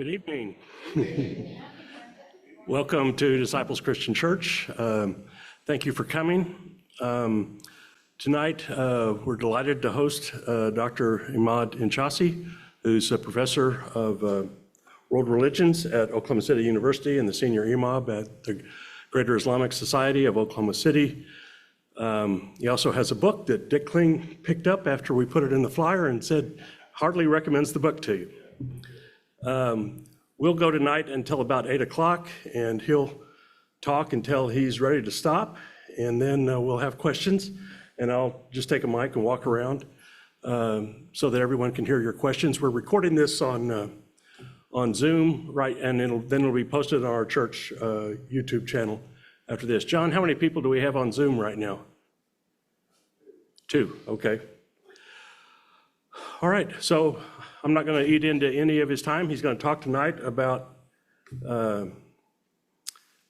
Good evening. Welcome to Disciples Christian Church. Thank you for coming. Tonight, we're delighted to host Dr. Imad Enchassi, who's a professor of world religions at Oklahoma City University and the senior imam at the Greater Islamic Society of Oklahoma City. He also has a book that Dick Kling picked up after we put it in the flyer and said, heartily recommends the book to you. We'll go tonight until about 8 o'clock, and he'll talk until he's ready to stop, and then we'll have questions, and I'll just take a mic and walk around so that everyone can hear your questions. We're recording this on Zoom, right, and then it'll be posted on our church YouTube channel after this. John, how many people do we have on Zoom right now? 2, okay. All right, so I'm not going to eat into any of his time. He's going to talk tonight about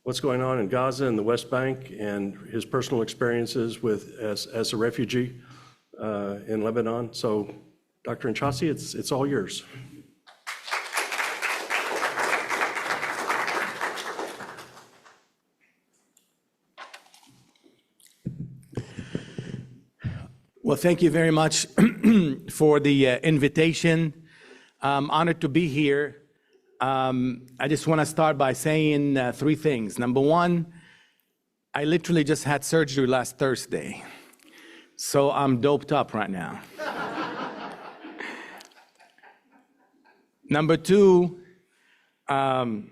what's going on in Gaza and the West Bank and his personal experiences as a refugee in Lebanon. So, Dr. Enchassi, it's all yours. Well, thank you very much for the invitation. I'm honored to be here. I just want to start by saying 3 things. Number 1, I literally just had surgery last Thursday, so I'm doped up right now. Number 2, I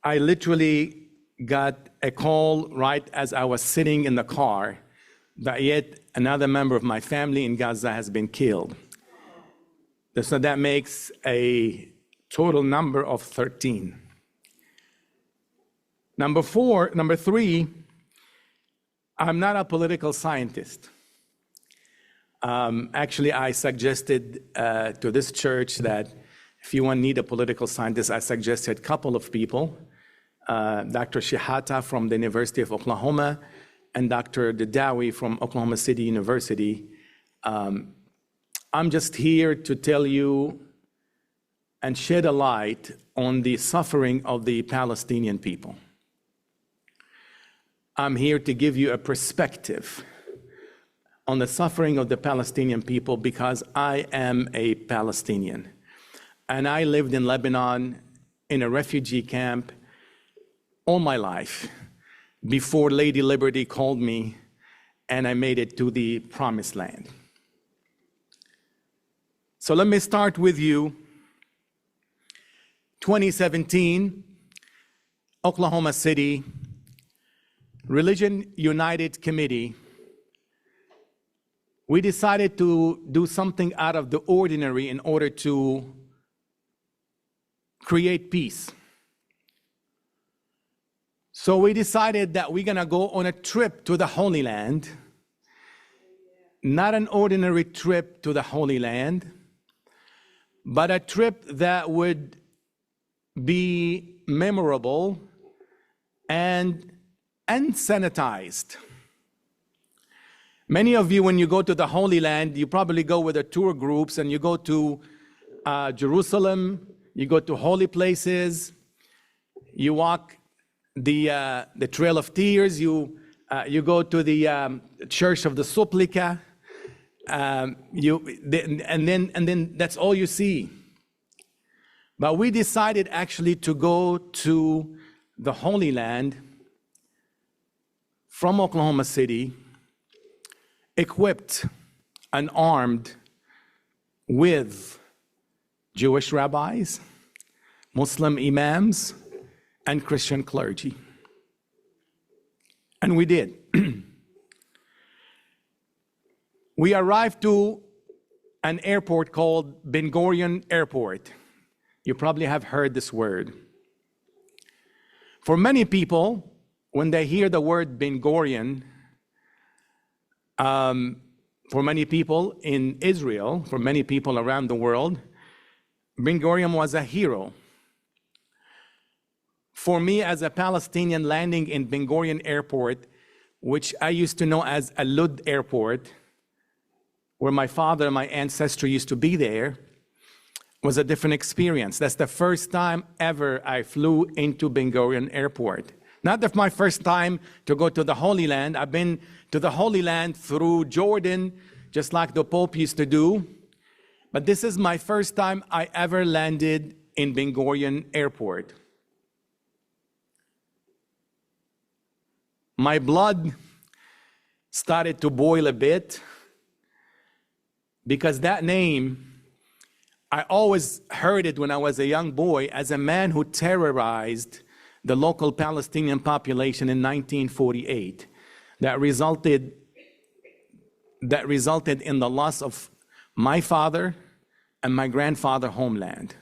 literally got a call right as I was sitting in the car that yet another member of my family in Gaza has been killed. So that makes a total number of 13. Number 3, I'm not a political scientist. Actually, I suggested to this church that if you need a political scientist, I suggested a couple of people, Dr. Shihata from the University of Oklahoma and Dr. Dadawi from Oklahoma City University. I'm just here to tell you and shed a light on the suffering of the Palestinian people. I'm here to give you a perspective on the suffering of the Palestinian people because I am a Palestinian. And I lived in Lebanon in a refugee camp all my life before Lady Liberty called me and I made it to the promised land. So let me start with you. 2017, Oklahoma City, Religion United Committee, we decided to do something out of the ordinary in order to create peace. So we decided that we're gonna go on a trip to the Holy Land, not an ordinary trip to the Holy Land, but a trip that would be memorable and unsanitized. Many of you, when you go to the Holy Land, you probably go with the tour groups and you go to Jerusalem, you go to holy places, you walk the Trail of Tears, you go to the Church of the Supplica, and then that's all you see. But we decided actually to go to the Holy Land from Oklahoma City, equipped and armed with Jewish rabbis, Muslim imams, and Christian clergy. And we did. We arrived to an airport called Ben Gurion Airport. You probably have heard this word. For many people, when they hear the word Ben Gurion, for many people in Israel, for many people around the world, Ben Gurion was a hero. For me, as a Palestinian landing in Ben Gurion Airport, which I used to know as a Lud Airport, where my father and my ancestry used to be there, was a different experience. That's the first time ever I flew into Ben Gurion Airport. Not my first time to go to the Holy Land. I've been to the Holy Land through Jordan, just like the Pope used to do. But this is my first time I ever landed in Ben Gurion Airport. My blood started to boil a bit because that name, I always heard it when I was a young boy as a man who terrorized the local Palestinian population in 1948. That resulted in the loss of my father and my grandfather's homeland,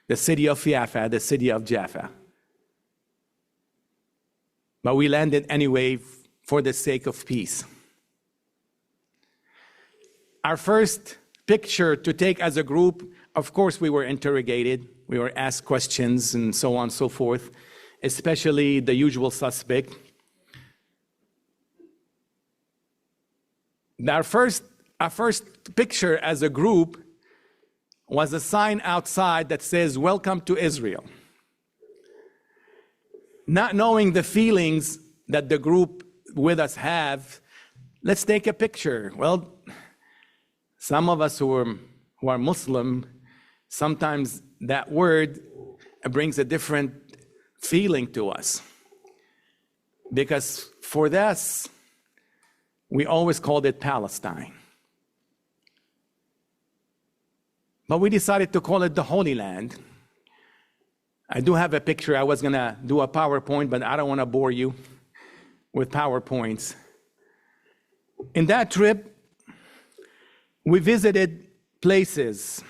the city of Yafa, the city of Jaffa. But we landed anyway for the sake of peace. Our first picture to take as a group, of course, we were interrogated. We were asked questions and so on and so forth, especially the usual suspect. Our first picture as a group was a sign outside that says, "Welcome to Israel." Not knowing the feelings that the group with us have, let's take a picture. Well, some of us who are Muslim, sometimes that word brings a different feeling to us. Because for us, we always called it Palestine. But we decided to call it the Holy Land. I do have a picture. I was going to do a PowerPoint, but I don't want to bore you with PowerPoints. In that trip, we visited places.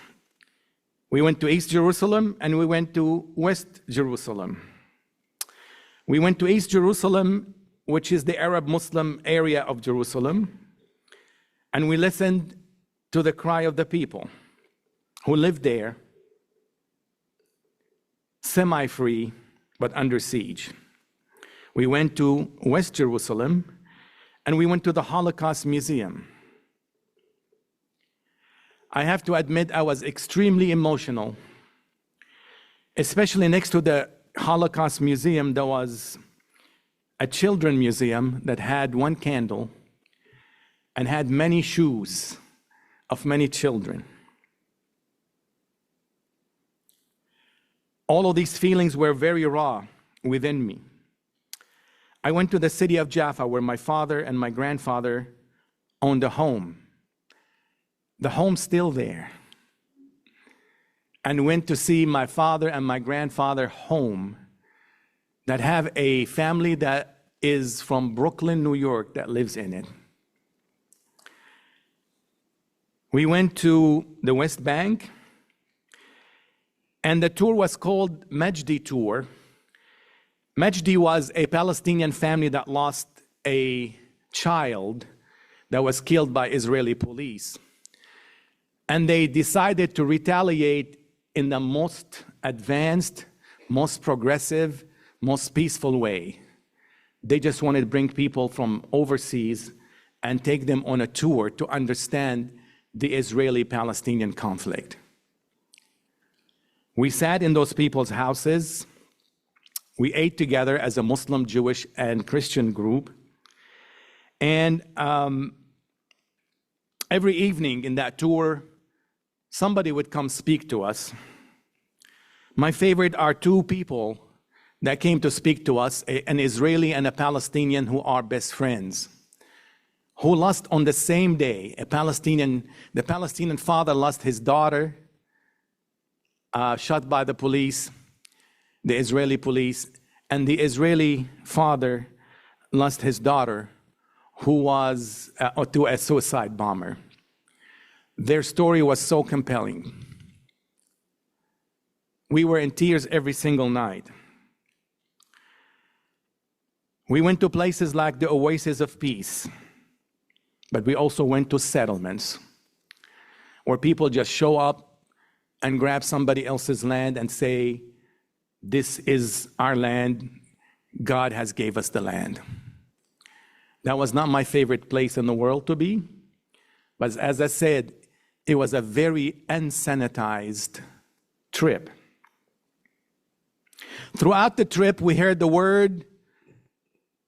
We went to East Jerusalem and we went to West Jerusalem. We went to East Jerusalem, which is the Arab Muslim area of Jerusalem, and we listened to the cry of the people who lived there, semi-free, but under siege. We went to West Jerusalem, and we went to the Holocaust Museum. I have to admit I was extremely emotional, especially next to the Holocaust Museum, there was a children's museum that had one candle and had many shoes of many children. All of these feelings were very raw within me. I went to the city of Jaffa where my father and my grandfather owned a home. The home's still there. And went to see my father and my grandfather home that have a family that is from Brooklyn, New York, that lives in it. We went to the West Bank, and the tour was called Majdi Tour. Majdi was a Palestinian family that lost a child that was killed by Israeli police. And they decided to retaliate in the most advanced, most progressive, most peaceful way. They just wanted to bring people from overseas and take them on a tour to understand the Israeli-Palestinian conflict. We sat in those people's houses. We ate together as a Muslim, Jewish, and Christian group. And every evening in that tour, somebody would come speak to us. My favorite are two people that came to speak to us, an Israeli and a Palestinian who are best friends, who lost on the same day. The Palestinian father lost his daughter, shot by the police, the Israeli police, and the Israeli father lost his daughter, who was to a suicide bomber. Their story was so compelling. We were in tears every single night. We went to places like the Oasis of Peace, but we also went to settlements where people just show up and grab somebody else's land and say, "This is our land, God has gave us the land." That was not my favorite place in the world to be, but as I said, it was a very unsanitized trip. Throughout the trip, we heard the word,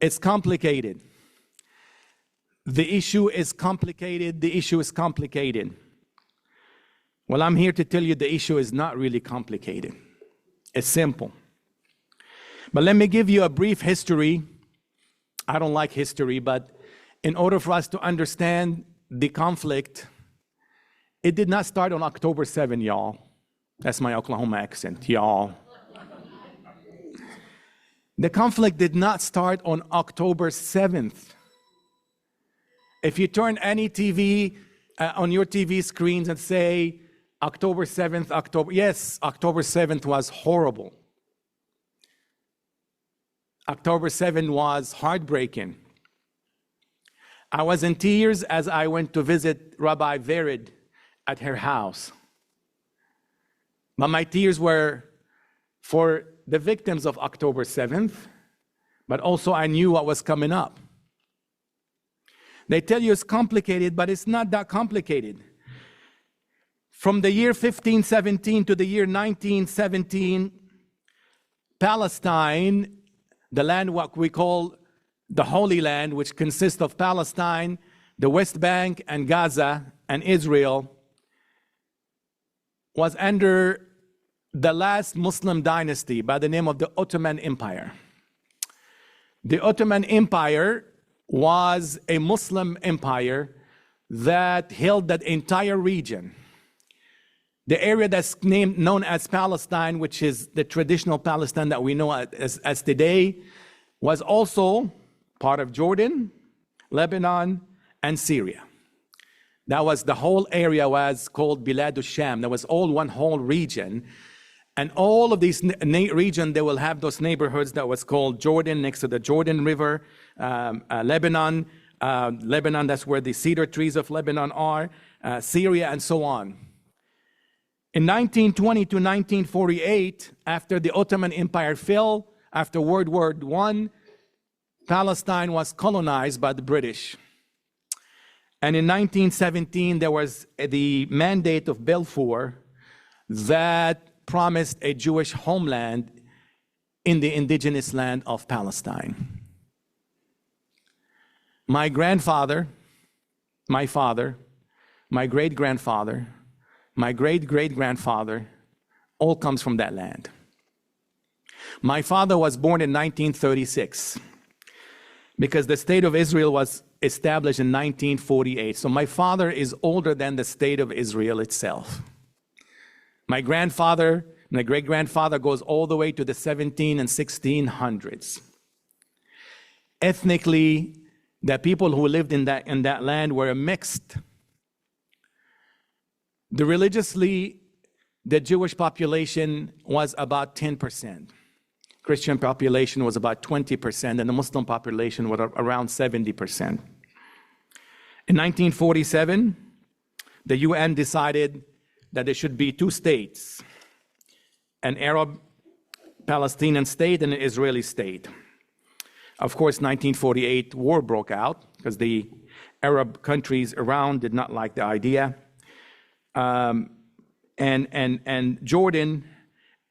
it's complicated. The issue is complicated. The issue is complicated. Well, I'm here to tell you the issue is not really complicated. It's simple. But let me give you a brief history. I don't like history, but in order for us to understand the conflict, it did not start on October 7, y'all. That's my Oklahoma accent, y'all. The conflict did not start on October 7th. If you turn any TV on your TV screens and say October 7th, yes, October 7th was horrible. October 7th was heartbreaking. I was in tears as I went to visit Rabbi Vered at her house. But my tears were for the victims of October 7th, but also I knew what was coming up. They tell you it's complicated, but it's not that complicated. From the year 1517 to the year 1917, Palestine, the land what we call the Holy Land, which consists of Palestine, the West Bank, and Gaza, and Israel, was under the last Muslim dynasty by the name of the Ottoman Empire. The Ottoman Empire was a Muslim empire that held that entire region. The area that's known as Palestine, which is the traditional Palestine that we know as today, was also part of Jordan, Lebanon, and Syria. That was the whole area was called Bilad al-Sham. That was all one whole region. And all of these regions, they will have those neighborhoods that was called Jordan, next to the Jordan River, Lebanon, that's where the cedar trees of Lebanon are, Syria, and so on. In 1920 to 1948, after the Ottoman Empire fell, after World War I, Palestine was colonized by the British. And in 1917, there was the Mandate of Balfour that promised a Jewish homeland in the indigenous land of Palestine. My grandfather, my father, my great-grandfather, my great-great-grandfather, all comes from that land. My father was born in 1936 because the state of Israel was established in 1948. So my father is older than the state of Israel itself. My grandfather, my great-grandfather goes all the way to the 17 and 1600s. Ethnically, the people who lived in that land were mixed. Religiously, the Jewish population was about 10%. Christian population was about 20%, and the Muslim population was around 70%. In 1947, the UN decided that there should be two states, an Arab Palestinian state and an Israeli state. Of course, 1948, war broke out because the Arab countries around did not like the idea. And Jordan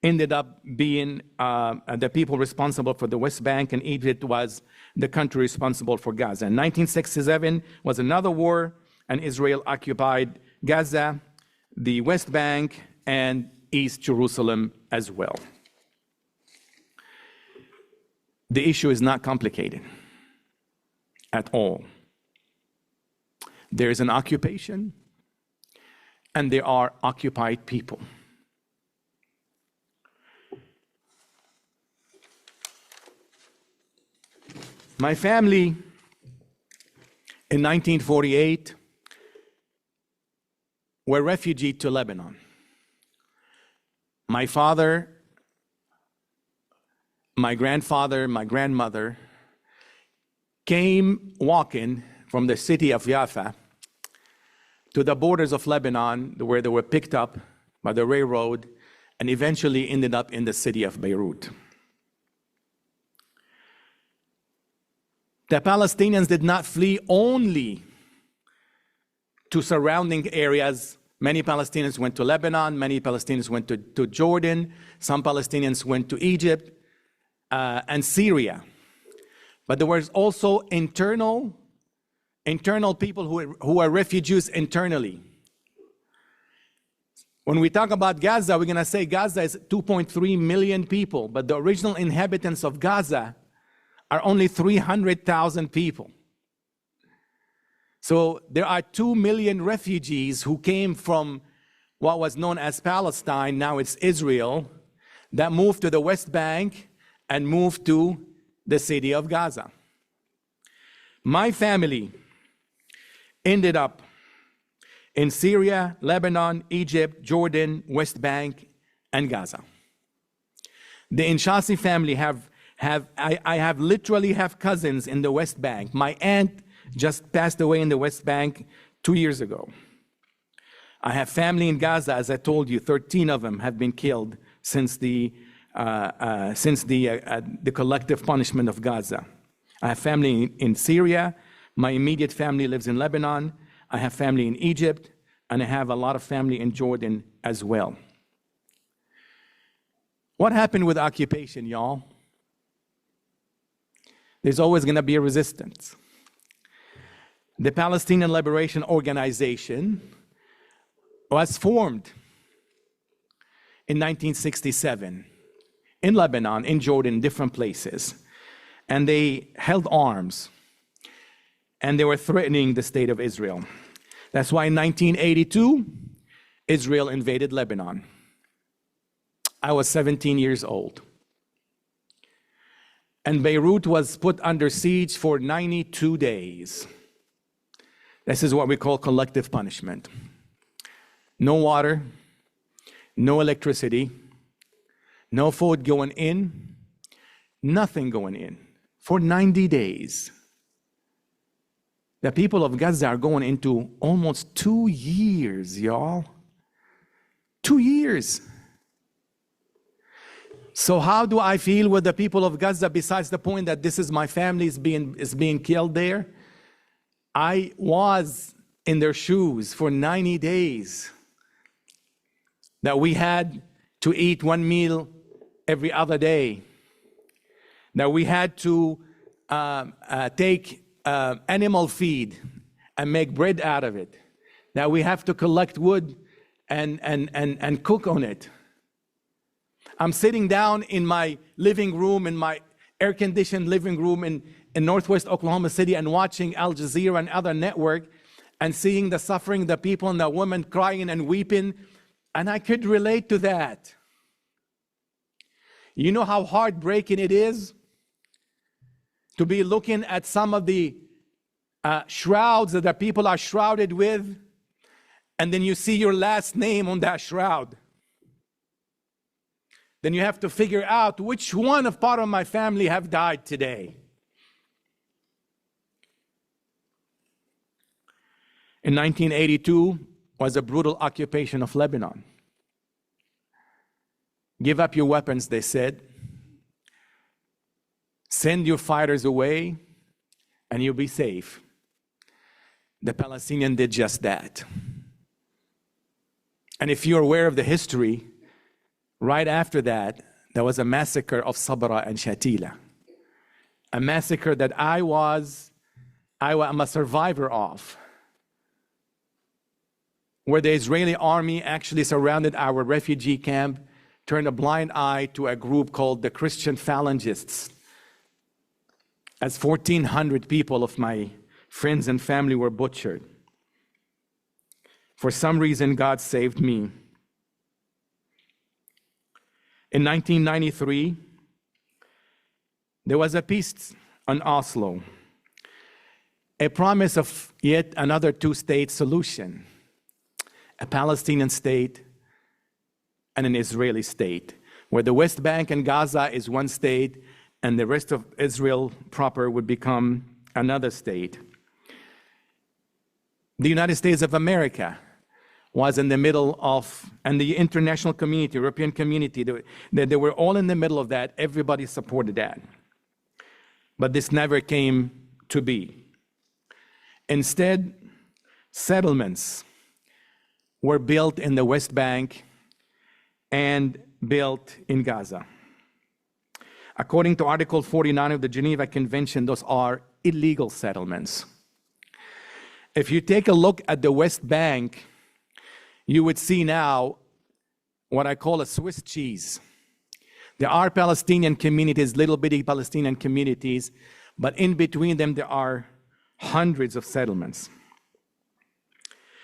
ended up being the people responsible for the West Bank, and Egypt was the country responsible for Gaza. In 1967 was another war, and Israel occupied Gaza, the West Bank, and East Jerusalem as well. The issue is not complicated at all. There is an occupation, and there are occupied people. My family, in 1948, were refugees to Lebanon. My father, my grandfather, my grandmother came walking from the city of Jaffa to the borders of Lebanon, where they were picked up by the railroad and eventually ended up in the city of Beirut. The Palestinians did not flee only to surrounding areas, Many Palestinians went to Lebanon. Many Palestinians went to Jordan. Some Palestinians went to Egypt and Syria. But there was also internal people who are refugees internally. When we talk about Gaza, we're going to say Gaza is 2.3 million people, but the original inhabitants of Gaza are only 300,000 people. So there are 2 million refugees who came from what was known as Palestine, now it's Israel, that moved to the West Bank and moved to the city of Gaza. My family ended up in Syria, Lebanon, Egypt, Jordan, West Bank, and Gaza. The Enchassi family I literally have cousins in the West Bank. My aunt just passed away in the West Bank 2 years ago. I have family in Gaza, as I told you, 13 of them have been killed since the collective punishment of Gaza. I have family in Syria. My immediate family lives in Lebanon. I have family in Egypt, and I have a lot of family in Jordan as well. What happened with occupation, y'all? There's always going to be a resistance. The Palestinian Liberation Organization was formed in 1967 in Lebanon, in Jordan, different places. And they held arms. And they were threatening the state of Israel. That's why in 1982, Israel invaded Lebanon. I was 17 years old. And Beirut was put under siege for 92 days. This is what we call collective punishment. No water, no electricity, no food going in, nothing going in for 90 days. The people of Gaza are going into almost 2 years, y'all. 2 years. So how do I feel with the people of Gaza besides the point that this is my family is being killed there? I was in their shoes for 90 days. That we had to eat one meal every other day. That we had to take animal feed and make bread out of it. Now we have to collect wood and cook on it. I'm sitting down in my living room, in my air-conditioned living room in Northwest Oklahoma City and watching Al Jazeera and other network and seeing the suffering, the people and the women crying and weeping, and I could relate to that. You know how heartbreaking it is to be looking at some of the shrouds that the people are shrouded with, and then you see your last name on that shroud. Then you have to figure out which one of part of my family have died today. In 1982 was a brutal occupation of Lebanon. Give up your weapons, they said. Send your fighters away, and you'll be safe. The Palestinians did just that. And if you're aware of the history, right after that, there was a massacre of Sabra and Shatila. A massacre that I'm a survivor of, where the Israeli army actually surrounded our refugee camp, turned a blind eye to a group called the Christian Phalangists. As 1,400 people of my friends and family were butchered. For some reason, God saved me. In 1993, there was a peace on Oslo, a promise of yet another two-state solution, a Palestinian state and an Israeli state, where the West Bank and Gaza is one state and the rest of Israel proper would become another state. The United States of America was in the middle of, and the international community, European community, they were all in the middle of that. Everybody supported that. But this never came to be. Instead, settlements were built in the West Bank and built in Gaza. According to Article 49 of the Geneva Convention, those are illegal settlements. If you take a look at the West Bank, you would see now what I call a Swiss cheese. There are Palestinian communities, little bitty Palestinian communities, but in between them there are hundreds of settlements.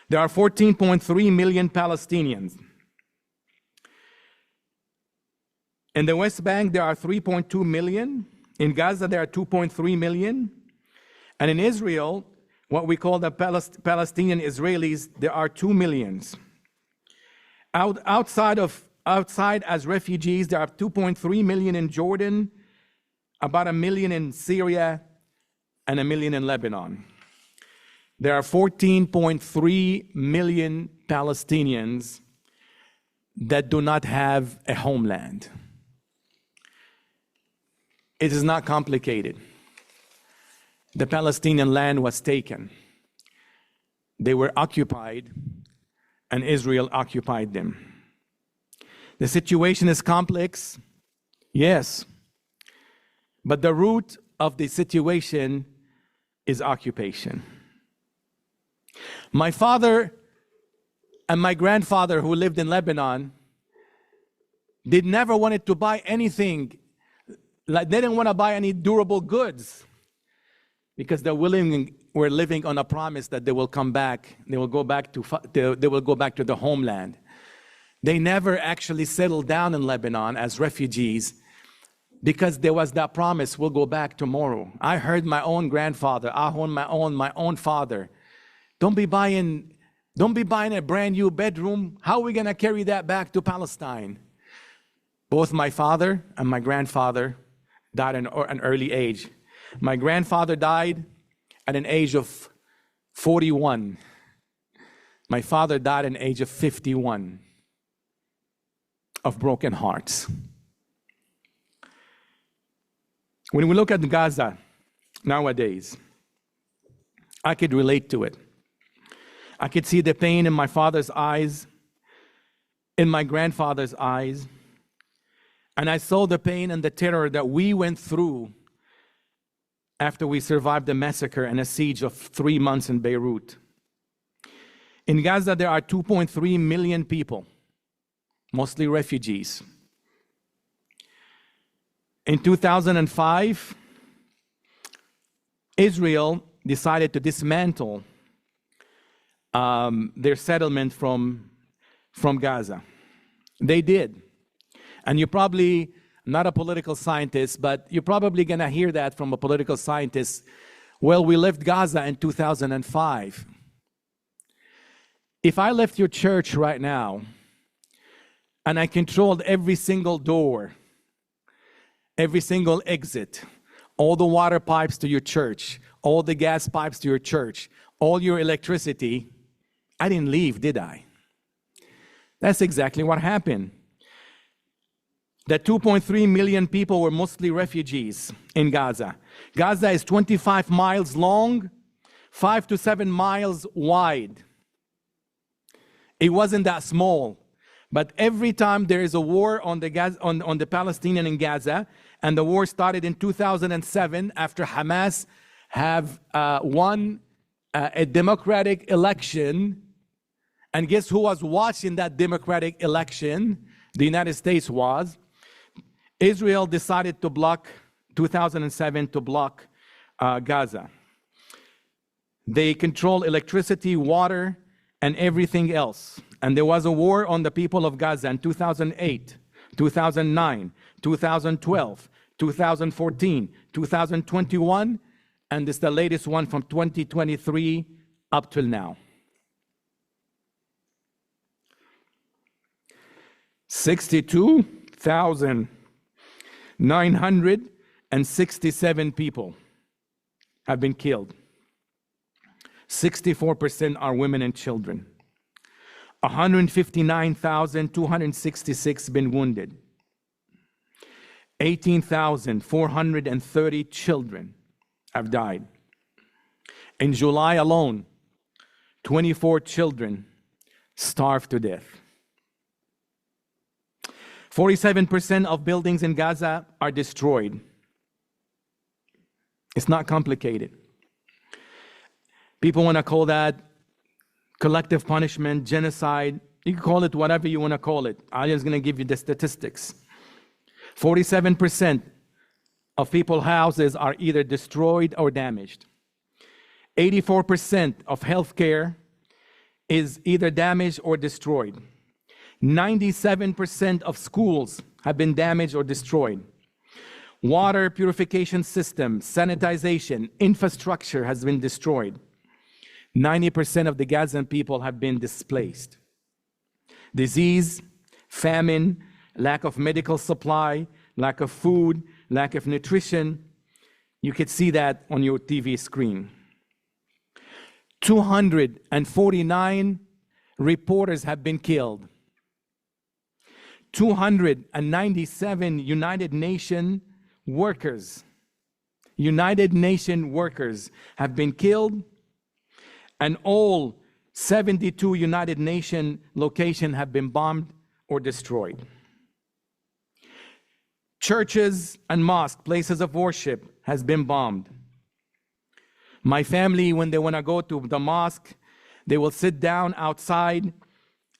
There are 14.3 million Palestinians. In the West Bank, there are 3.2 million. In Gaza, there are 2.3 million. And in Israel, what we call the Palestinian Israelis, there are 2 millions. Outside as refugees, there are 2.3 million in Jordan, about 1 million in Syria, and 1 million in Lebanon. There are 14.3 million Palestinians that do not have a homeland. It is not complicated. The Palestinian land was taken. They were occupied, and Israel occupied them. The situation is complex, yes, but the root of the situation is occupation. My father and my grandfather, who lived in Lebanon, they never wanted to buy anything. They didn't want to buy any durable goods because they were living on a promise that they will come back. They will go back to the homeland. They never actually settled down in Lebanon as refugees because there was that promise, we'll go back tomorrow. I heard my own grandfather, my own father, don't be buying a brand new bedroom. How are we going to carry that back to Palestine? Both my father and my grandfather died at an early age. My grandfather died at an age of 41. My father died at an age of 51 of broken hearts. When we look at Gaza nowadays, I could relate to it. I could see the pain in my father's eyes, in my grandfather's eyes, and I saw the pain and the terror that we went through after we survived the massacre and a siege of 3 months in Beirut. In Gaza, there are 2.3 million people, mostly refugees. In 2005, Israel decided to dismantle their settlement from Gaza. They did. And you're probably not a political scientist, but you're probably going to hear that from a political scientist. Well, we left Gaza in 2005. If I left your church right now and I controlled every single door, every single exit, all the water pipes to your church, all the gas pipes to your church, all your electricity, I didn't leave, did I? That's exactly what happened. The 2.3 million people were mostly refugees in Gaza. Gaza is 25 miles long, 5 to 7 miles wide. It wasn't that small. But every time there is a war on the Palestinian in Gaza, and the war started in 2007 after Hamas have won a democratic election, and guess who was watching that democratic election? The United States was. Israel decided to block, 2007, to block Gaza. They control electricity, water, and everything else. And there was a war on the people of Gaza in 2008, 2009, 2012, 2014, 2021, and this is the latest one from 2023 up till now. 62,967 people have been killed. 64% are women and children. 159,266 been wounded. 18,430 children have died. In July alone, 24 children, starved to death. 47% of buildings in Gaza are destroyed. It's not complicated. People want to call that collective punishment, genocide. You can call it whatever you want to call it. I'm just going to give you the statistics. 47% of people's houses are either destroyed or damaged. 84% of healthcare is either damaged or destroyed. 97% of schools have been damaged or destroyed. Water purification systems, sanitization, infrastructure has been destroyed. 90% of the Gazan people have been displaced. Disease, famine, lack of medical supply, lack of food, lack of nutrition. You could see that on your TV screen. 249 reporters have been killed. 297 United Nations workers have been killed, and all 72 United Nations locations have been bombed or destroyed. Churches and mosques, places of worship, has been bombed. My family, when they want to go to the mosque, they will sit down outside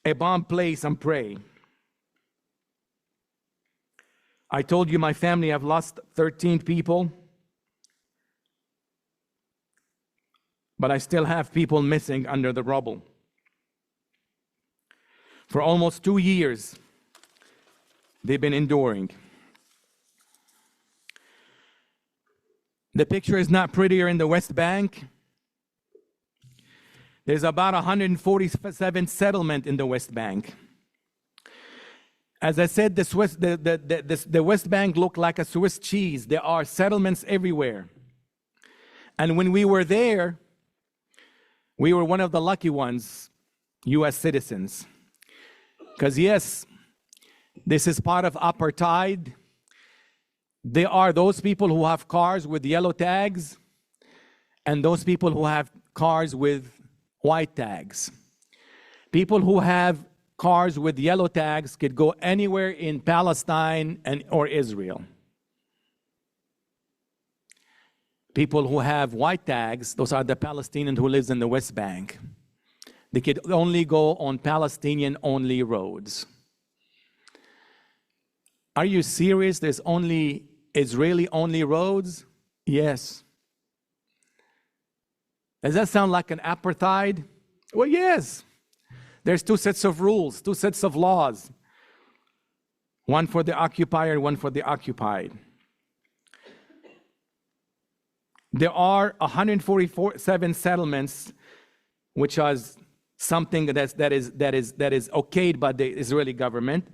a bombed place and pray. I told you my family have lost 13 people, but I still have people missing under the rubble. For almost 2 years, they've been enduring. The picture is not prettier in the West Bank. There's about 147 settlements in the West Bank. As I said, the West Bank looked like a Swiss cheese. There are settlements everywhere. And when we were there, we were one of the lucky ones, US citizens. Because yes, this is part of apartheid. There are those people who have cars with yellow tags and those people who have cars with white tags. People who have cars with yellow tags could go anywhere in Palestine or Israel. People who have white tags, those are the Palestinians who live in the West Bank. They could only go on Palestinian-only roads. Are you serious? There's only Israeli-only roads? Yes. Does that sound like an apartheid? Well, yes. There's two sets of rules, two sets of laws. One for the occupier, one for the occupied. There are 147 settlements, which is something that is okayed by the Israeli government,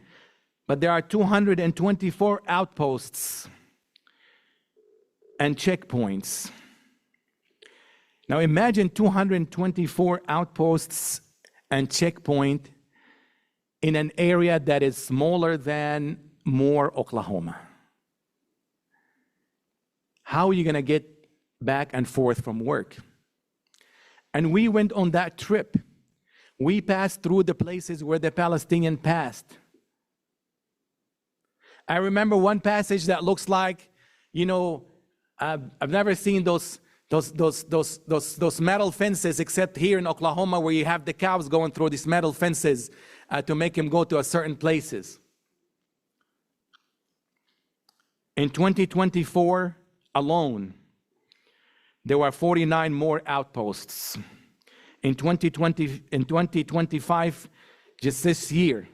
but there are 224 outposts and checkpoints. Now imagine 224 outposts and checkpoint in an area that is smaller than Moore, Oklahoma. How are you going to get back and forth from work? And we went on that trip. We passed through the places where the Palestinians passed. I remember one passage that looks like, I've never seen those metal fences except here in Oklahoma, where you have the cows going through these metal fences to make them go to a certain places. In 2024 alone, there were 49 more outposts. In 2025, just this year,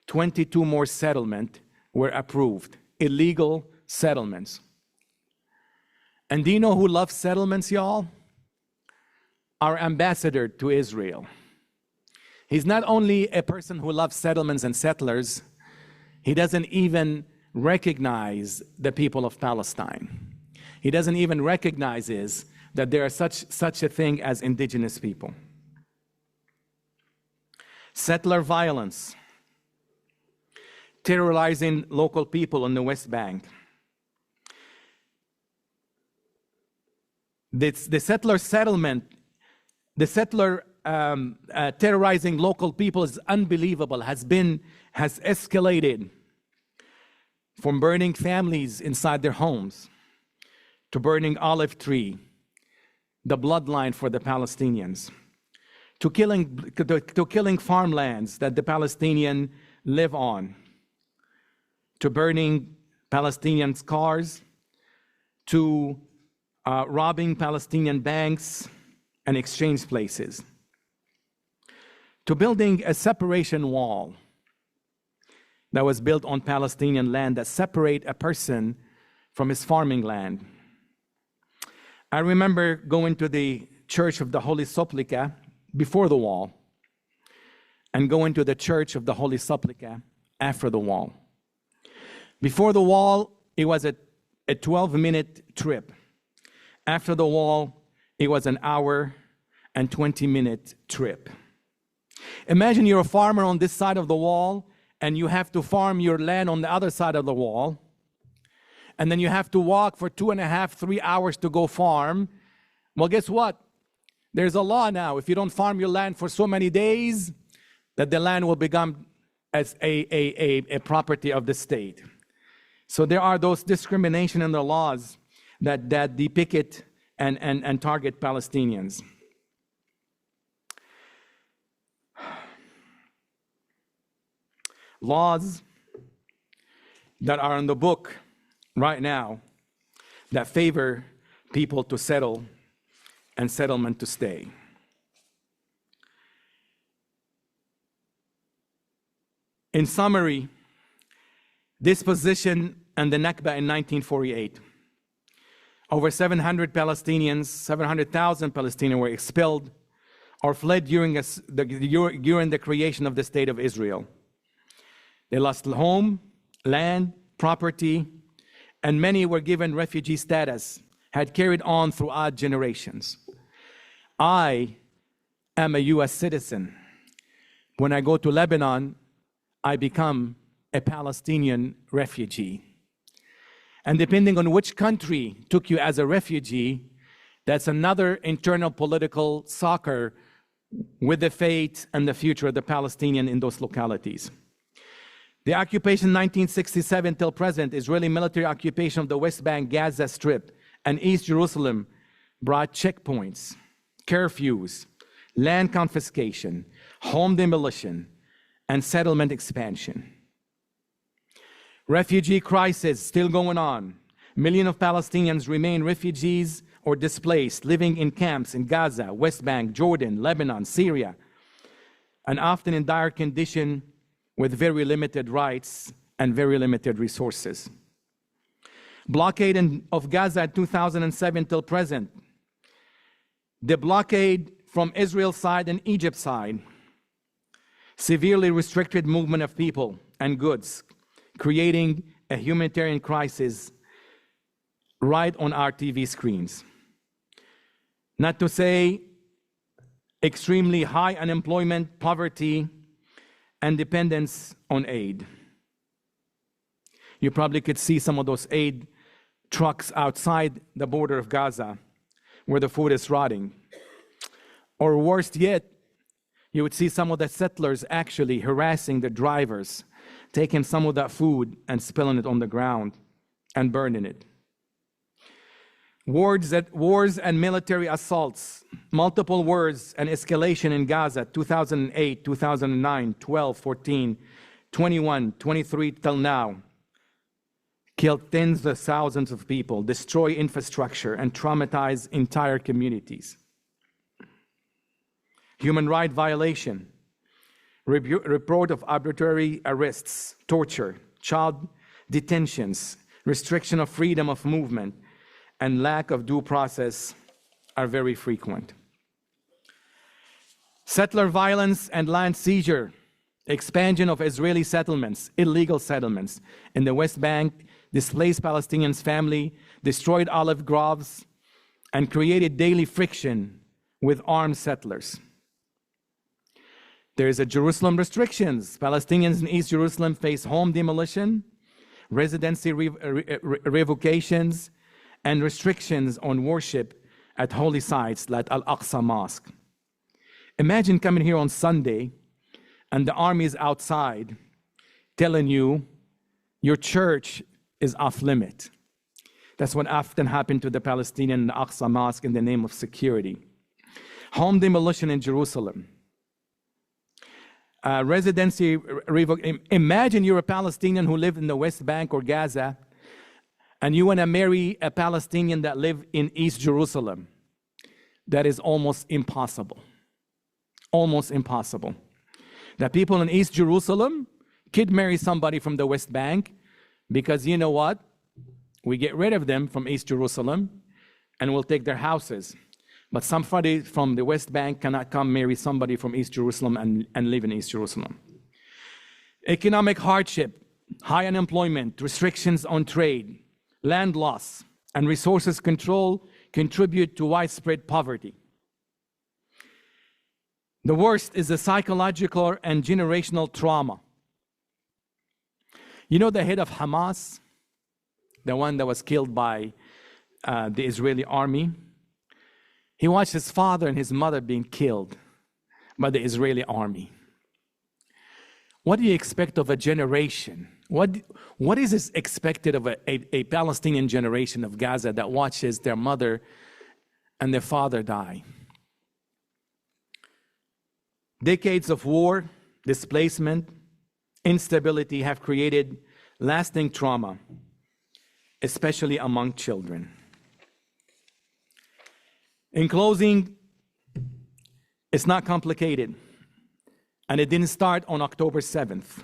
22 more settlements were approved, illegal settlements. And do you know who loves settlements, y'all? Our ambassador to Israel. He's not only a person who loves settlements and settlers, he doesn't even recognize the people of Palestine. He doesn't even recognize that there are such a thing as indigenous people. Settler violence, terrorizing local people on the West Bank. The settler settlement, the settler terrorizing local people is unbelievable, has escalated from burning families inside their homes to burning olive tree, the bloodline for the Palestinians, to killing farmlands that the Palestinians live on, to burning Palestinians' cars, to robbing Palestinian banks and exchange places, to building a separation wall that was built on Palestinian land that separate a person from his farming land. I remember going to the Church of the Holy Supplica before the wall and going to the Church of the Holy Supplica after the wall. Before the wall, it was a 12-minute trip. After the wall, it was an hour and 20-minute trip. Imagine you're a farmer on this side of the wall, and you have to farm your land on the other side of the wall. And then you have to walk for 2.5, 3 hours to go farm. Well, guess what? There's a law now. If you don't farm your land for so many days, that the land will become as a property of the state. So there are those discrimination in the laws that depict and target Palestinians. Laws that are in the book right now that favor people to settle and settlement to stay. In summary, this position and the Nakba in 1948. Over 700,000 Palestinians were expelled or fled during the creation of the State of Israel. They lost home, land, property, and many were given refugee status, had carried on throughout generations. I am a U.S. citizen. When I go to Lebanon, I become a Palestinian refugee. And depending on which country took you as a refugee, that's another internal political soccer with the fate and the future of the Palestinian in those localities. The occupation 1967 till present, Israeli military occupation of the West Bank, Gaza Strip, and East Jerusalem brought checkpoints, curfews, land confiscation, home demolition, and settlement expansion. Refugee crisis still going on. Millions of Palestinians remain refugees or displaced, living in camps in Gaza, West Bank, Jordan, Lebanon, Syria, and often in dire condition with very limited rights and very limited resources. Blockade of Gaza in 2007 till present. The blockade from Israel's side and Egypt's side severely restricted movement of people and goods, creating a humanitarian crisis right on our TV screens. Not to say extremely high unemployment, poverty, and dependence on aid. You probably could see some of those aid trucks outside the border of Gaza where the food is rotting. Or worse yet, you would see some of the settlers actually harassing the drivers, taking some of that food and spilling it on the ground and burning it. Wars and military assaults, multiple wars and escalation in Gaza, 2008, 2009, 12, 14, 21, 23 till now, killed tens of thousands of people, destroy infrastructure, and traumatize entire communities. Human rights violation, report of arbitrary arrests, torture, child detentions, restriction of freedom of movement, and lack of due process are very frequent. Settler violence and land seizure, expansion of Israeli settlements, illegal settlements in the West Bank, displaced Palestinians' family, destroyed olive groves, and created daily friction with armed settlers. There is a Jerusalem restrictions. Palestinians in East Jerusalem face home demolition, residency revocations, and restrictions on worship at holy sites like Al-Aqsa Mosque. Imagine coming here on Sunday and the army is outside telling you your church is off limit. That's what often happened to the Palestinian Al-Aqsa Mosque in the name of security. Home demolition in Jerusalem. Residency revoked. Imagine you're a Palestinian who lived in the West Bank or Gaza, and you want to marry a Palestinian that live in East Jerusalem. That is almost impossible. Almost impossible. The people in East Jerusalem could marry somebody from the West Bank because you know what? We get rid of them from East Jerusalem and we'll take their houses. But somebody from the West Bank cannot come marry somebody from East Jerusalem and live in East Jerusalem. Economic hardship, high unemployment, restrictions on trade, land loss, and resources control contribute to widespread poverty. The worst is the psychological and generational trauma. You know the head of Hamas, the one that was killed by the Israeli army? He watched his father and his mother being killed by the Israeli army. What do you expect of a generation? What is expected of a Palestinian generation of Gaza that watches their mother and their father die? Decades of war, displacement, instability have created lasting trauma, especially among children. In closing, it's not complicated, and it didn't start on October 7th.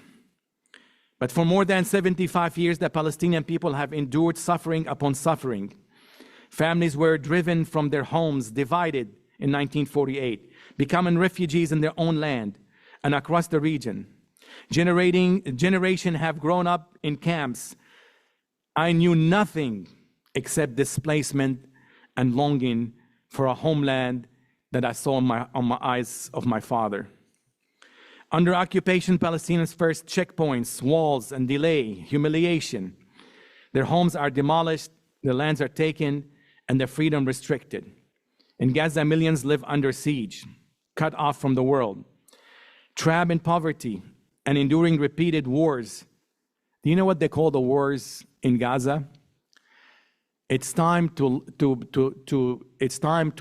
But for more than 75 years, the Palestinian people have endured suffering upon suffering. Families were driven from their homes, divided in 1948, becoming refugees in their own land and across the region. Generation have grown up in camps. I knew nothing except displacement and longing for a homeland that I saw on my eyes of my father. Under occupation, Palestinians faced checkpoints, walls, and delay, humiliation. Their homes are demolished, their lands are taken, and their freedom restricted. In Gaza, millions live under siege, cut off from the world, trapped in poverty, and enduring repeated wars. Do you know what they call the wars in Gaza? It's time to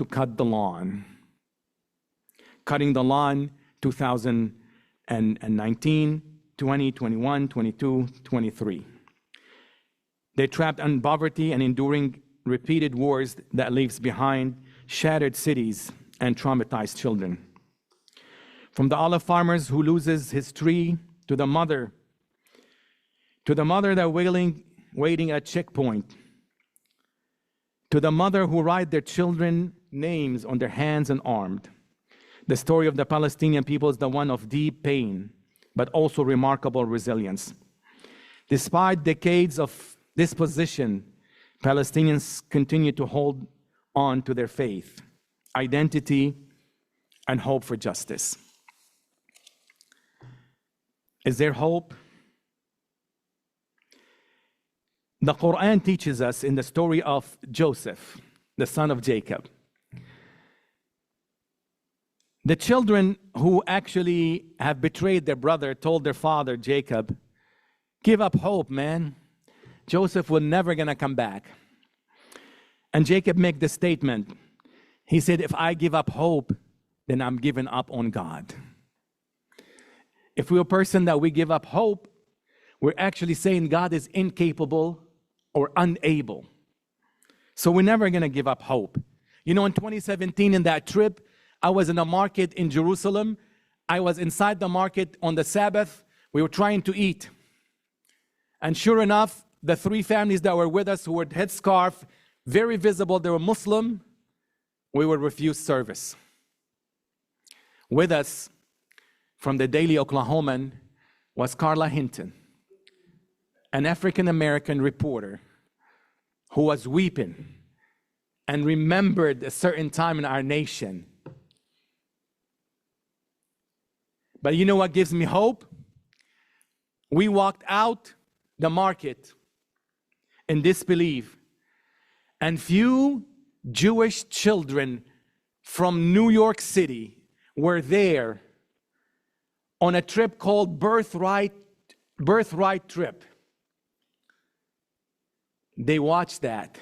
cut the lawn. Cutting the lawn 2019, 20, 21, 22, 23. They're trapped in poverty and enduring repeated wars that leaves behind shattered cities and traumatized children. From the olive farmers who loses his tree to the mother that waiting at checkpoint, to the mother who write their children names on their hands and arms. The story of the Palestinian people is the one of deep pain, but also remarkable resilience. Despite decades of dispossession, Palestinians continue to hold on to their faith, identity, and hope for justice. Is there hope? The Quran teaches us in the story of Joseph, the son of Jacob. The children who actually have betrayed their brother told their father, Jacob, give up hope, man. Joseph will never gonna come back. And Jacob made the statement. He said, if I give up hope, then I'm giving up on God. If we're a person that we give up hope, we're actually saying God is incapable or unable. So we're never gonna give up hope. You know, in 2017, in that trip, I was in a market in Jerusalem. I was inside the market on the Sabbath. We were trying to eat. And sure enough, the three families that were with us who were headscarf, very visible, they were Muslim, we were refused service. With us from the Daily Oklahoman was Carla Hinton, an African-American reporter who was weeping and remembered a certain time in our nation. But you know what gives me hope? We walked out the market in disbelief, and few Jewish children from New York City were there on a trip called Birthright Trip. They watched that,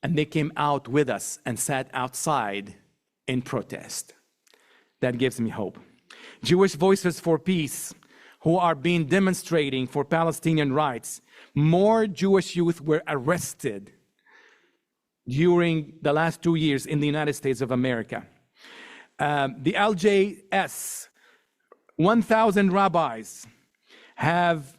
and they came out with us and sat outside in protest. That gives me hope. Jewish Voices for Peace, who are being demonstrating for Palestinian rights. More Jewish youth were arrested during the last 2 years in the United States of America. The LJS, 1,000 rabbis have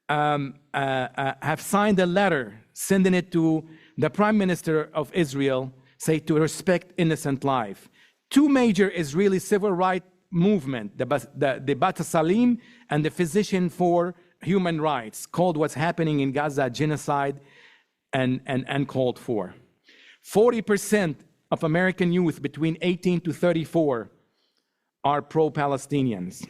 signed a letter sending it to the Prime Minister of Israel, say to respect innocent life. Two major Israeli civil rights movement, the B'Tselem and the Physician for Human Rights, called what's happening in Gaza genocide and called for. 40% of American youth between 18 to 34 are pro-Palestinians.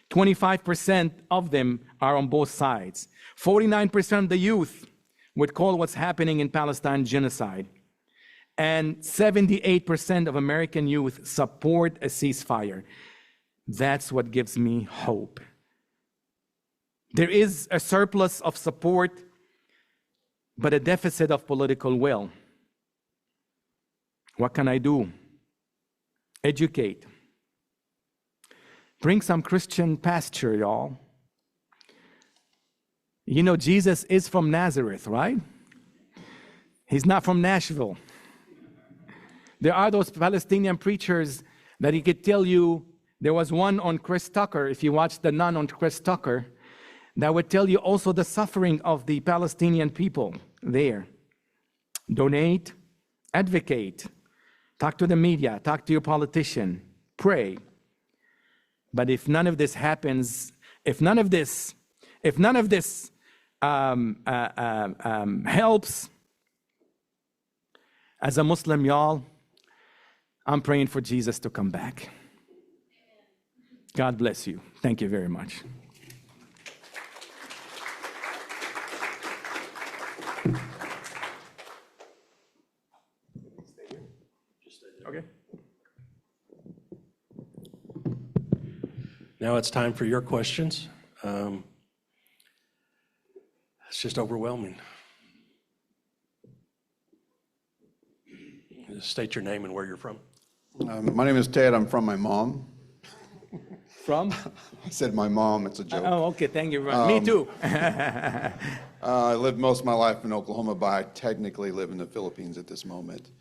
25% of them are on both sides. 49% of the youth would call what's happening in Palestine genocide. And 78% of American youth support a ceasefire. That's what gives me hope. There is a surplus of support, but a deficit of political will. What can I do? Educate. Bring some Christian pasture, y'all. You know, Jesus is from Nazareth, right? He's not from Nashville. There are those Palestinian preachers that he could tell you. There was one on Chris Tucker, if you watch The Nun on Chris Tucker, that would tell you also the suffering of the Palestinian people there. Donate, advocate, talk to the media, talk to your politician, pray. But if none of this happens, if none of this helps, as a Muslim, y'all, I'm praying for Jesus to come back. God bless you. Thank you very much. Okay. Now it's time for your questions. It's just overwhelming. Just state your name and where you're from. My name is Ted. I'm from my mom. From? I said my mom. It's a joke. Oh, okay. Thank you. Me too. I lived most of my life in Oklahoma, but I technically live in the Philippines at this moment.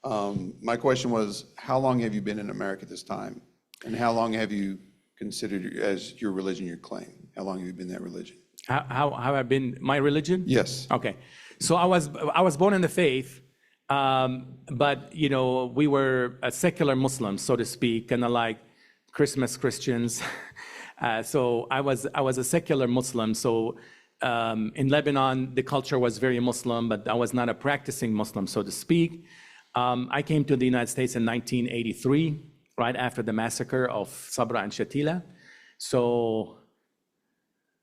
My question was, how long have you been in America at this time? And how long have you considered as your religion your claim? How long have you been that religion? How have I been my religion? Yes. Okay. So I was born in the faith, but you know, we were a secular Muslim, so to speak, kind of like Christmas Christians. So I was a secular Muslim. So in Lebanon, the culture was very Muslim, but I was not a practicing Muslim, so to speak. I came to the United States in 1983, right after the massacre of Sabra and Shatila. So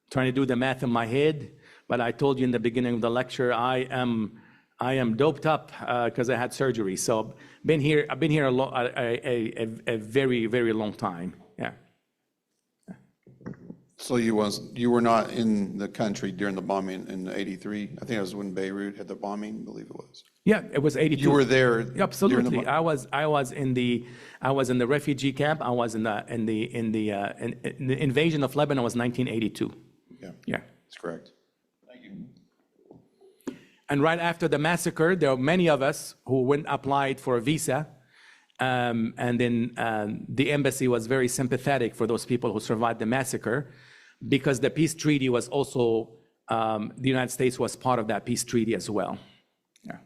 trying to do the math in my head, but I told you in the beginning of the lecture, I am doped up because I had surgery. So I've been here a very, very long time. Yeah. So you were not in the country during the bombing in '83. I think it was when Beirut had the bombing. I believe it was. Yeah, it was 82. You were there. Absolutely. I was in the refugee camp. I was in the invasion of Lebanon was 1982. Yeah. Yeah. That's correct. Thank you. And right after the massacre, there were many of us who went applied for a visa. And then the embassy was very sympathetic for those people who survived the massacre because the peace treaty was also, the United States was part of that peace treaty as well. Yeah.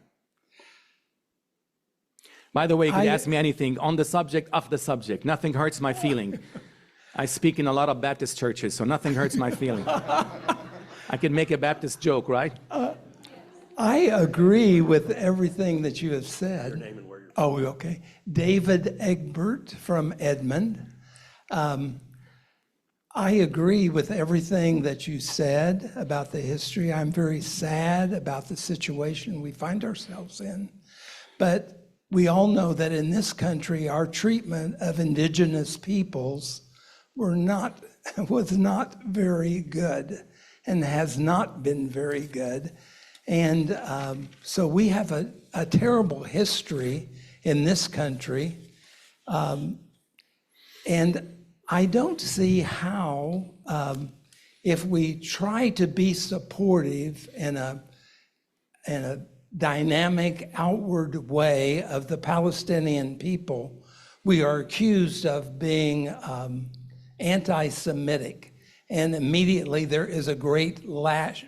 By the way, you can ask me anything on the subject, off the subject. Nothing hurts my feeling. I speak in a lot of Baptist churches, so nothing hurts my feeling. I can make a Baptist joke, right? I agree with everything that you have said. Your name and where you're from. Oh, okay. David Egbert from Edmond. I agree with everything that you said about the history. I'm very sad about the situation we find ourselves in. But we all know that in this country, our treatment of indigenous peoples was not very good and has not been very good. And so we have a terrible history in this country. And I don't see how, if we try to be supportive in a dynamic outward way of the Palestinian people, we are accused of being anti-Semitic. And immediately there is a great lash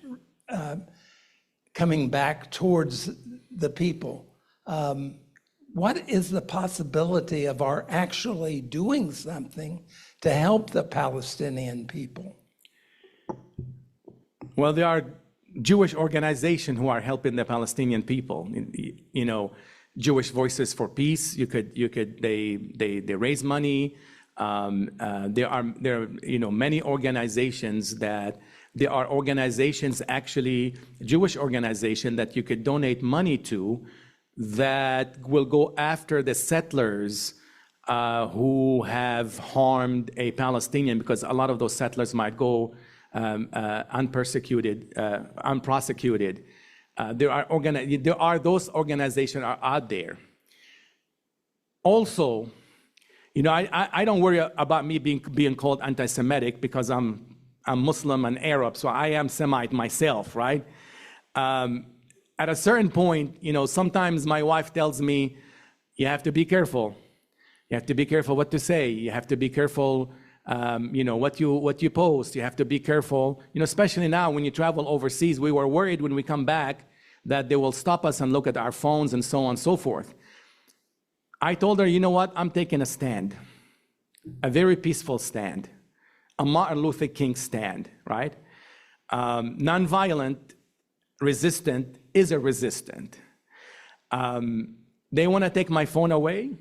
coming back towards the people. What is the possibility of our actually doing something to help the Palestinian people? Well, there are Jewish organizations who are helping the Palestinian people. You know, Jewish Voices for Peace. They raise money. There are many organizations that. There are organizations, actually, Jewish organizations that you could donate money to that will go after the settlers who have harmed a Palestinian, because a lot of those settlers might go unprosecuted. There are those organizations are out there. Also, I don't worry about me being called anti-Semitic because I'm Muslim and Arab, so I am Semite myself, right? At a certain point, sometimes my wife tells me, you have to be careful. You have to be careful what to say. You have to be careful, what you post. You have to be careful, especially now when you travel overseas. We were worried when we come back that they will stop us and look at our phones and so on and so forth. I told her, you know what? I'm taking a stand, a very peaceful stand. A Martin Luther King stand, right? Nonviolent, resistant is a resistant. They want to take my phone away.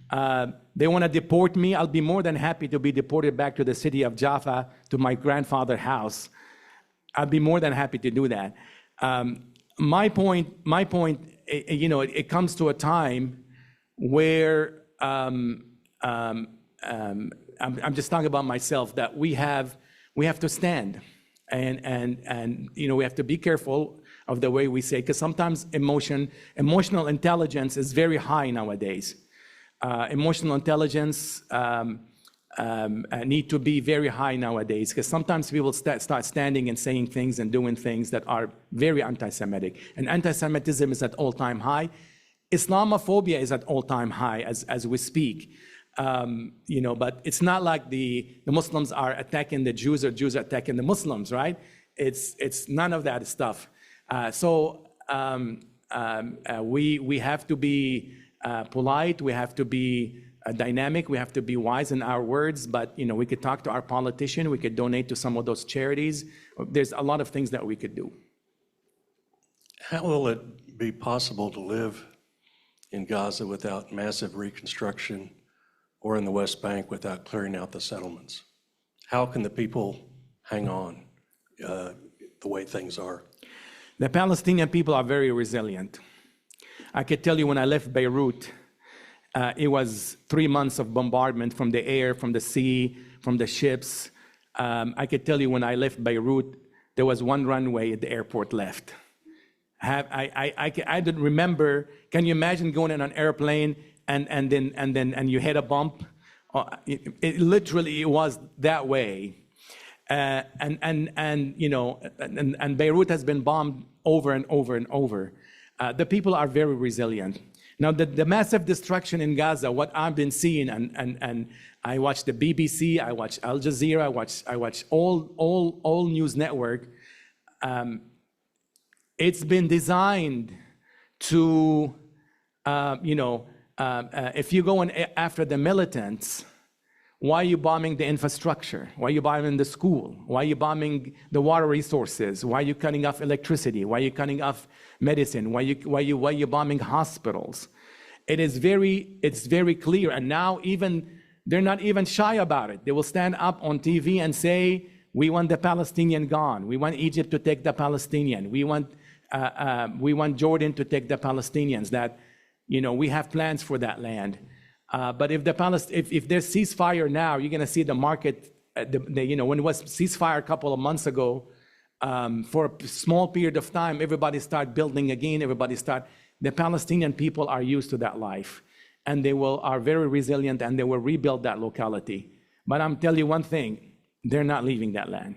They want to deport me. I'll be more than happy to be deported back to the city of Jaffa, to my grandfather's house. I'd be more than happy to do that. My point, it comes to a time where I'm just talking about myself, that we have to stand, and we have to be careful of the way we say, because sometimes emotional intelligence is very high nowadays. Emotional intelligence need to be very high nowadays, because sometimes people start standing and saying things and doing things that are very anti-Semitic, and anti-Semitism is at all-time high. Islamophobia is at all-time high as we speak. But it's not like the Muslims are attacking the Jews or Jews are attacking the Muslims, right? It's none of that stuff. We have to be polite. We have to be dynamic. We have to be wise in our words. But we could talk to our politician. We could donate to some of those charities. There's a lot of things that we could do. How will it be possible to live in Gaza without massive reconstruction, or in the West Bank without clearing out the settlements? How can the people hang on the way things are? The Palestinian people are very resilient. I could tell you when I left Beirut, it was 3 months of bombardment from the air, from the sea, from the ships. I could tell you when I left Beirut, there was one runway at the airport left. I didn't remember. Can you imagine going in an airplane and then you hit a bump? It literally was that way. And Beirut has been bombed over and over and over. The people are very resilient. Now, the massive destruction in Gaza, what I've been seeing, and I watch the BBC, I watch Al Jazeera, I watch all news network. It's been designed to, if you go after the militants, why are you bombing the infrastructure? Why are you bombing the school? Why are you bombing the water resources? Why are you cutting off electricity? Why are you cutting off medicine? Why are you bombing hospitals? It's very clear, and now they're not even shy about it. They will stand up on TV and say, we want the Palestinian gone. We want Egypt to take the Palestinian. We want Jordan to take the Palestinians. That We have plans for that land. But if if there's ceasefire now, you're going to see the market. When it was ceasefire a couple of months ago, for a small period of time, everybody start building again. The Palestinian people are used to that life, and are very resilient, and they will rebuild that locality. But I'm telling you one thing: they're not leaving that land.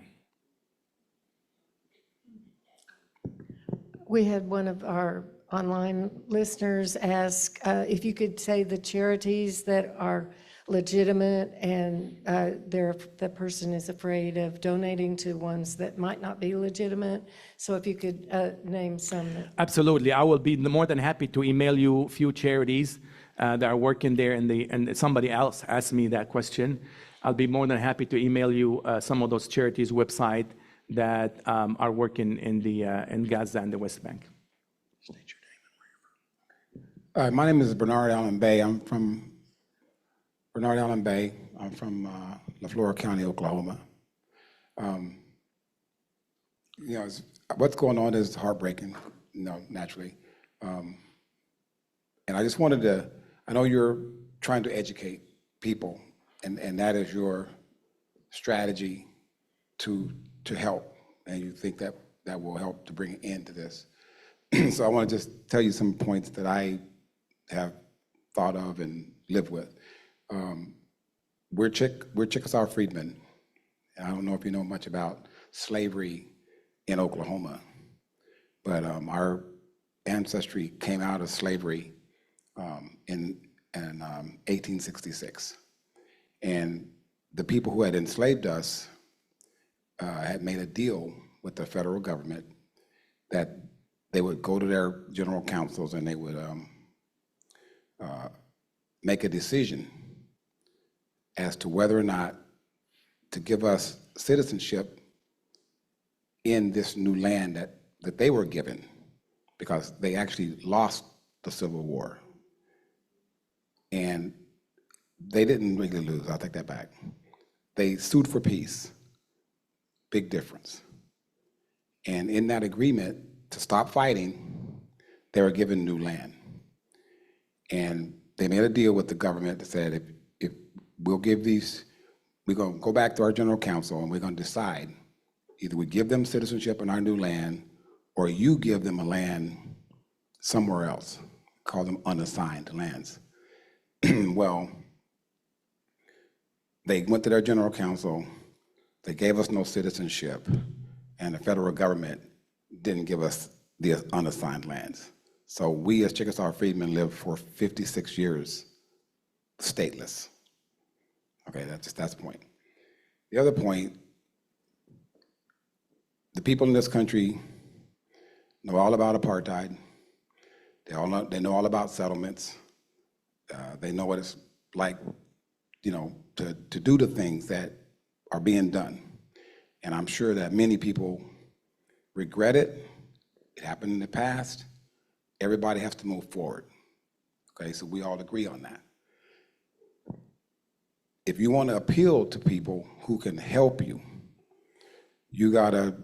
We had one of our online listeners ask if you could say the charities that are legitimate and the person is afraid of donating to ones that might not be legitimate. So if you could name some. Absolutely. I will be more than happy to email you a few charities that are working there, and somebody else asked me that question. I'll be more than happy to email you some of those charities' website that are working in Gaza and the West Bank. State your name and where you're from. My name is Bernard Allen Bay. I'm from Bernard Allen Bay. I'm from LaFleur County, Oklahoma. What's going on is heartbreaking, naturally. And I just wanted to, I know you're trying to educate people, and that is your strategy to help, and you think that will help to bring an end to this. So I want to just tell you some points that I have thought of and lived with. We're Chickasaw freedmen. I don't know if you know much about slavery in Oklahoma, but our ancestry came out of slavery in 1866. And the people who had enslaved us had made a deal with the federal government that they would go to their general councils and they would make a decision as to whether or not to give us citizenship in this new land that they were given, because they actually lost the Civil War. And they didn't really lose, I'll take that back. They sued for peace, big difference. And in that agreement, to stop fighting, they were given new land. And they made a deal with the government that said, if we'll give these, we're going to go back to our general council and we're going to decide, either we give them citizenship in our new land, or you give them a land somewhere else, call them unassigned lands. Well, they went to their general council, they gave us no citizenship, and the federal government didn't give us the unassigned lands. So we as Chickasaw freedmen lived for 56 years stateless. Okay, that's the point. The other point, the people in this country know all about apartheid. They know all about settlements. They know what it's like, to do the things that are being done. And I'm sure that many people regret it. It happened in the past. Everybody has to move forward. Okay, so we all agree on that. If you want to appeal to people who can help you, you gotta,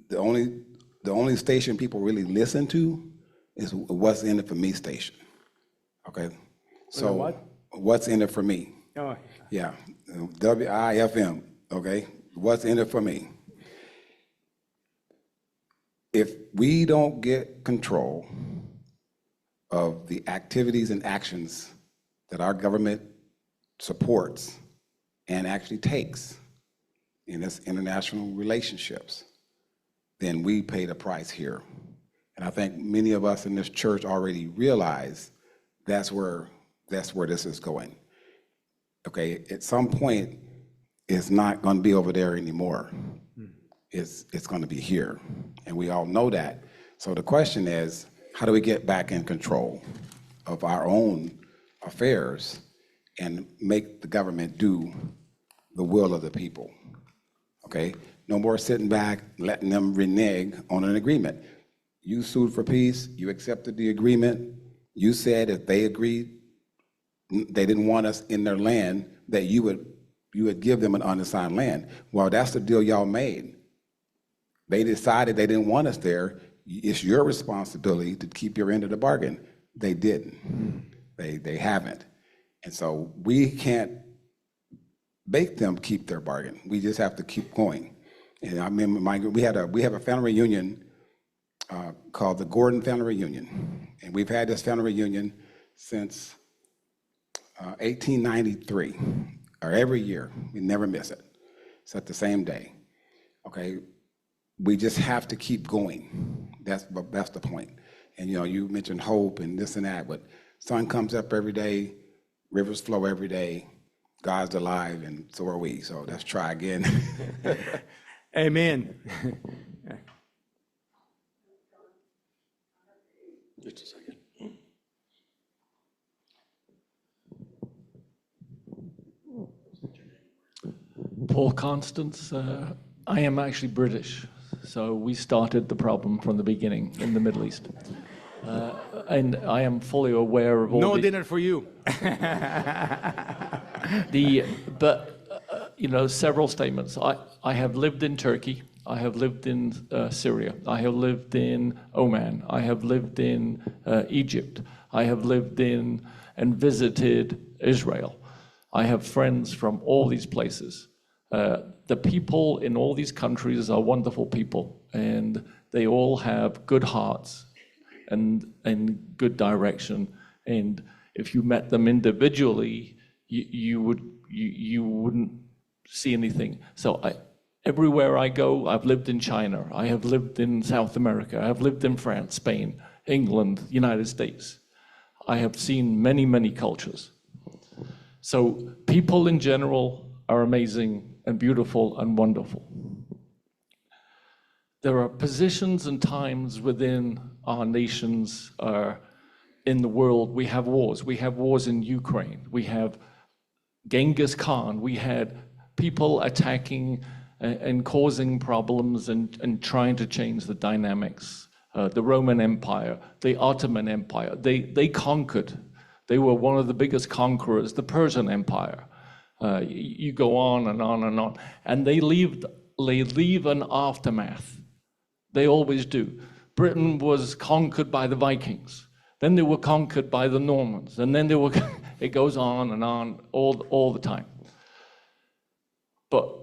the only station people really listen to is What's in it for me station. Okay? So what? What's in it for me? Oh. Yeah, WIFM, okay? What's in it for me? If we don't get control of the activities and actions that our government supports and actually takes in its international relationships, then we pay the price here. And I think many of us in this church already realize that's where this is going. Okay, at some point, it's not going to be over there anymore. It's going to be here, and we all know that. So the question is, how do we get back in control of our own affairs and make the government do the will of the people? Okay, no more sitting back, letting them renege on an agreement. You sued for peace, you accepted the agreement, you said if they agreed, they didn't want us in their land, that you would give them an unassigned land. Well, that's the deal y'all made. They decided they didn't want us there. It's your responsibility to keep your end of the bargain. They didn't. They haven't. And so we can't make them keep their bargain. We just have to keep going. And I remember we have a family reunion called the Gordon Family Reunion. And we've had this family reunion since 1893, or every year. We never miss it. It's at the same day. Okay, we just have to keep going. That's the point. And you mentioned hope and this and that, but sun comes up every day, rivers flow every day, God's alive, and so are we. So let's try again. Amen. Just a second. Paul Constance, I am actually British, so we started the problem from the beginning in the Middle East. And I am fully aware of all No the... dinner for you. Several statements. I have lived in Turkey. I have lived in Syria. I have lived in Oman. I have lived in Egypt. I have lived in and visited Israel. I have friends from all these places. The people in all these countries are wonderful people, and they all have good hearts and good direction. And if you met them individually, you wouldn't see anything. So everywhere I go, I've lived in China, I have lived in South America, I have lived in France, Spain, England, United States. I have seen many, many cultures. So people in general are amazing and beautiful and wonderful. There are positions and times within our nations in the world. We have wars. We have wars in Ukraine. We have Genghis Khan. We had people attacking and causing problems and trying to change the dynamics. The Roman Empire, the Ottoman Empire, they conquered. They were one of the biggest conquerors, the Persian Empire. You go on and on and on. And they leave an aftermath. They always do. Britain was conquered by the Vikings. Then they were conquered by the Normans. And then it goes on and on all the time. But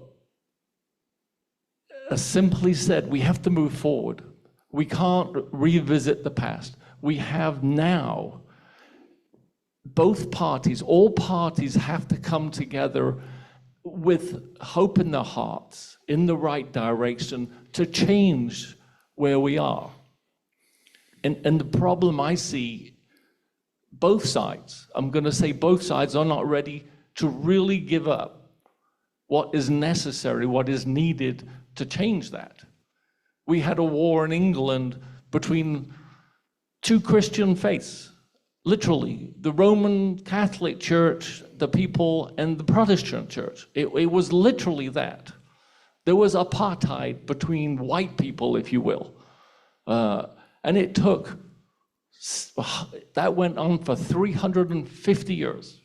as simply said, we have to move forward. We can't revisit the past. We have now, both parties, all parties have to come together with hope in their hearts, in the right direction, to change where we are. And the problem I see, both sides, I'm going to say both sides are not ready to really give up what is necessary, what is needed to change that. We had a war in England between two Christian faiths, literally, the Roman Catholic Church, the people, and the Protestant Church. It was literally that. There was apartheid between white people, if you will. And it took, that went on for 350 years.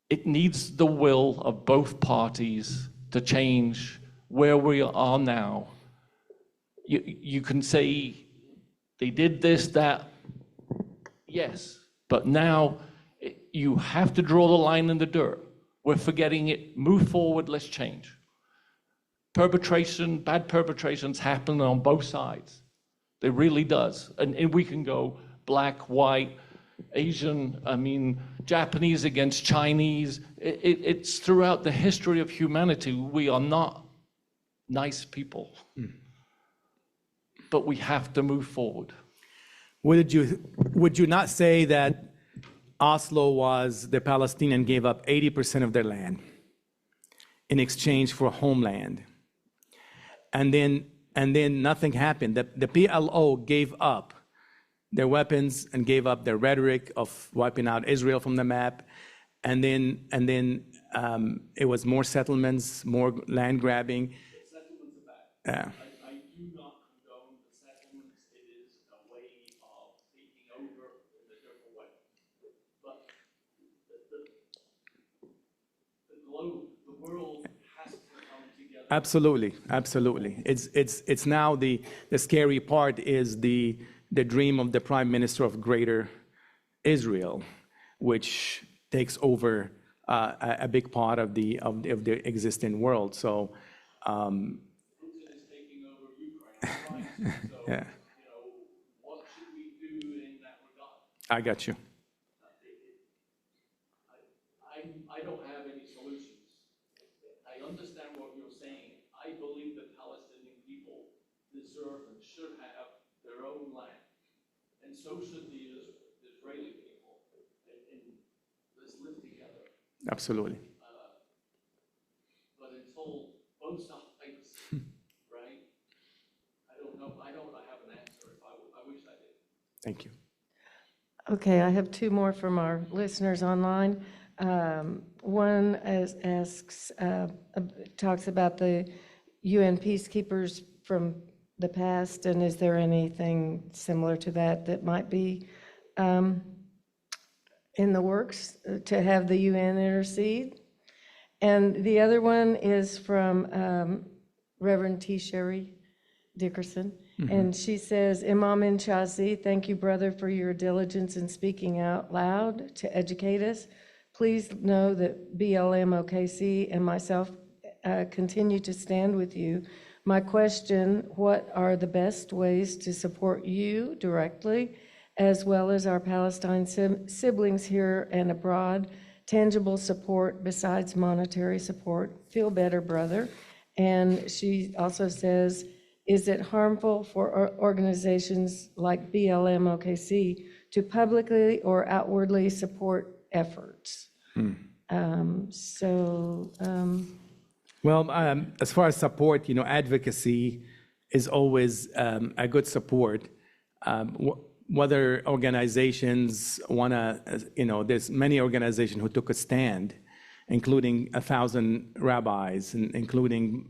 It needs the will of both parties to change where we are now. You can say they did this, that, yes, but now you have to draw the line in the dirt. We're forgetting it. Move forward, let's change. Bad perpetrations happen on both sides. It really does. And we can go black, white, Asian, Japanese against Chinese. It's throughout the history of humanity. We are not nice people. But we have to move forward. Would you not say that Oslo was the Palestinians gave up 80% of their land in exchange for homeland? And then nothing happened. The PLO gave up their weapons and gave up their rhetoric of wiping out Israel from the map. And then it was more settlements, more land grabbing. Settlements are bad. I do not condone the settlements. It is a way of taking over in a different way. But the globe, the world has to come together. Absolutely. It's now the scary part is the the dream of the prime minister of Greater Israel, which takes over a big part of the existing world. So, Putin is taking over Ukraine, right? So, yeah, what should we do in that regard? I got you. I don't have any solutions. I understand what you're saying. I believe the Palestinian people deserve and should have their own land. And so should the Israeli people. And let's live together. Absolutely. But until both sides, right? I don't know. I don't have an answer. I wish I did. Thank you. Okay, I have two more from our listeners online. One asks, talks about the UN peacekeepers from the past, and is there anything similar to that might be in the works to have the UN intercede? And the other one is from Reverend T. Sherry Dickerson. And she says, Imam Enchassi, thank you, brother, for your diligence in speaking out loud to educate us. Please know that BLM OKC and myself continue to stand with you. My question, what are the best ways to support you directly, as well as our Palestine siblings here and abroad? Tangible support besides monetary support. Feel better, brother. And she also says, is it harmful for organizations like BLM OKC to publicly or outwardly support efforts? Well, as far as support, advocacy is always a good support. Whether organizations want to, there's many organizations who took a stand, including 1,000 rabbis, and including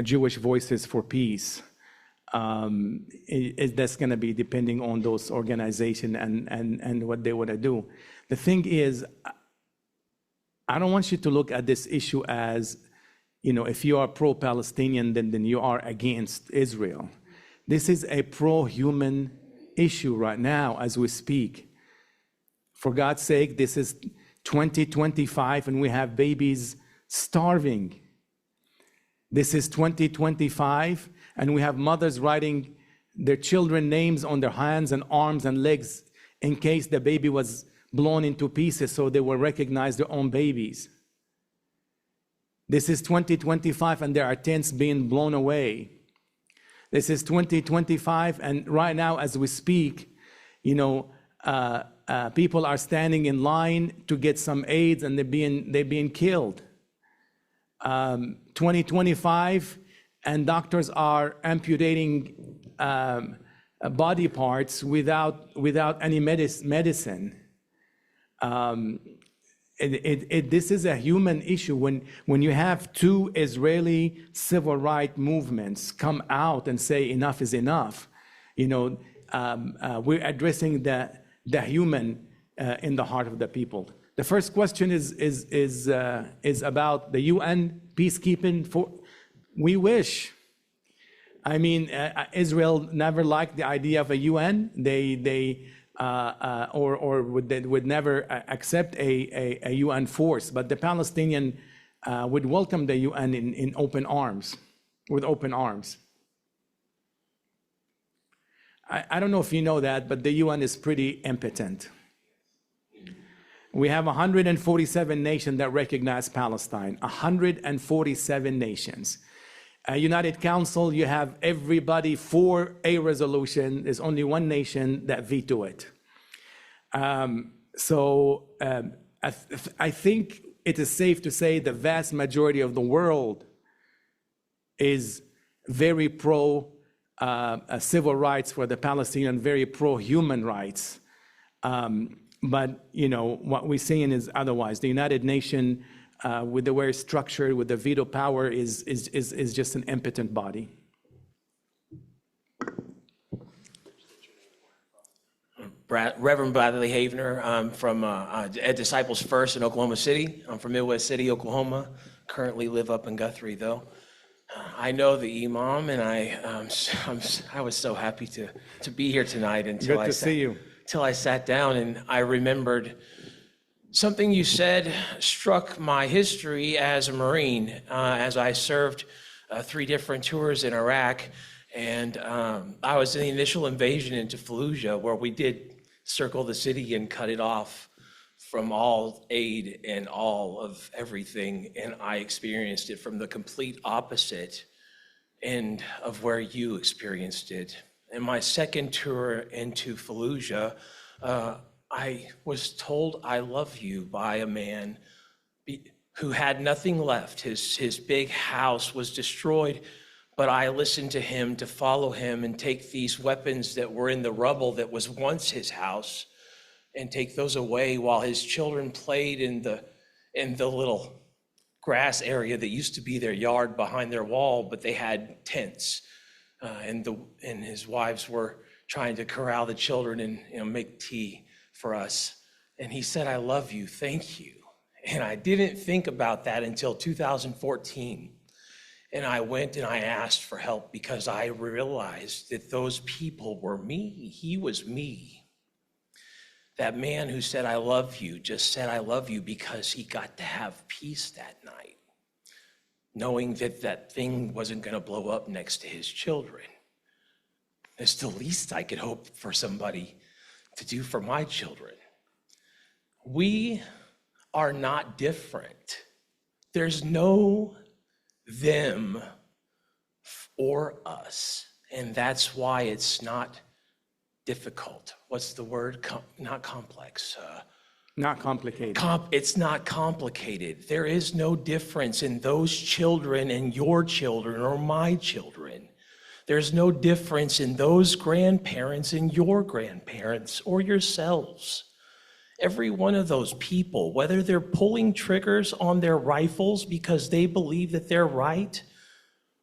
Jewish Voices for Peace. That's going to be depending on those organizations and what they want to do. The thing is, I don't want you to look at this issue as, if you are pro-Palestinian, then you are against Israel. This is a pro-human issue right now as we speak. For God's sake, this is 2025 and we have babies starving. This is 2025 and we have mothers writing their children's names on their hands and arms and legs in case the baby was blown into pieces so they will recognize their own babies. This is 2025 and there are tents being blown away. This is 2025 and right now as we speak, people are standing in line to get some aids and they're being killed. 2025 and doctors are amputating body parts without any medicine. This is a human issue. When you have two Israeli civil rights movements come out and say enough is enough, we're addressing the human in the heart of the people. The first question is about the UN peacekeeping. We wish. I mean, Israel never liked the idea of a UN. They would never accept a UN force. But the Palestinian would welcome the UN in open arms, with open arms. I don't know if you know that, but the UN is pretty impotent. We have 147 nations that recognize Palestine, 147 nations. United Council, you have everybody for a resolution. There's only one nation that veto it. I think it is safe to say the vast majority of the world is very pro civil rights for the Palestinian, very pro human rights. But what we're seeing is otherwise. The United Nations, with the way it's structured, with the veto power, is just an impotent body. Reverend Bradley Havener. I'm from at Disciples First in Oklahoma City. I'm from Midwest City, Oklahoma. Currently live up in Guthrie, though. I know the Imam, and I was so happy to be here tonight until Good to see you. Till I sat down and I remembered something you said struck my history as a Marine, as I served 3 different tours in Iraq, and I was in the initial invasion into Fallujah, where we did circle the city and cut it off from all aid and all of everything, and I experienced it from the complete opposite end of where you experienced it. In my second tour into Fallujah, I was told I love you by a man who had nothing left. His big house was destroyed, but I listened to him to follow him and take these weapons that were in the rubble that was once his house and take those away while his children played in the little grass area that used to be their yard behind their wall, but they had tents, and his wives were trying to corral the children and make tea for us. And he said, "I love you, thank you." And I didn't think about that until 2014. And I went and I asked for help because I realized that those people were me. He was me. That man who said, "I love you," just said, "I love you," because he got to have peace that night, knowing that that thing wasn't going to blow up next to his children. It's the least I could hope for somebody to do for my children. We are not different. There's no them or us, and that's why it's not difficult. What's the word? Not complex. Not complicated. It's not complicated. There is no difference in those children and your children or my children. There's no difference in those grandparents and your grandparents or yourselves. Every one of those people, whether they're pulling triggers on their rifles because they believe that they're right,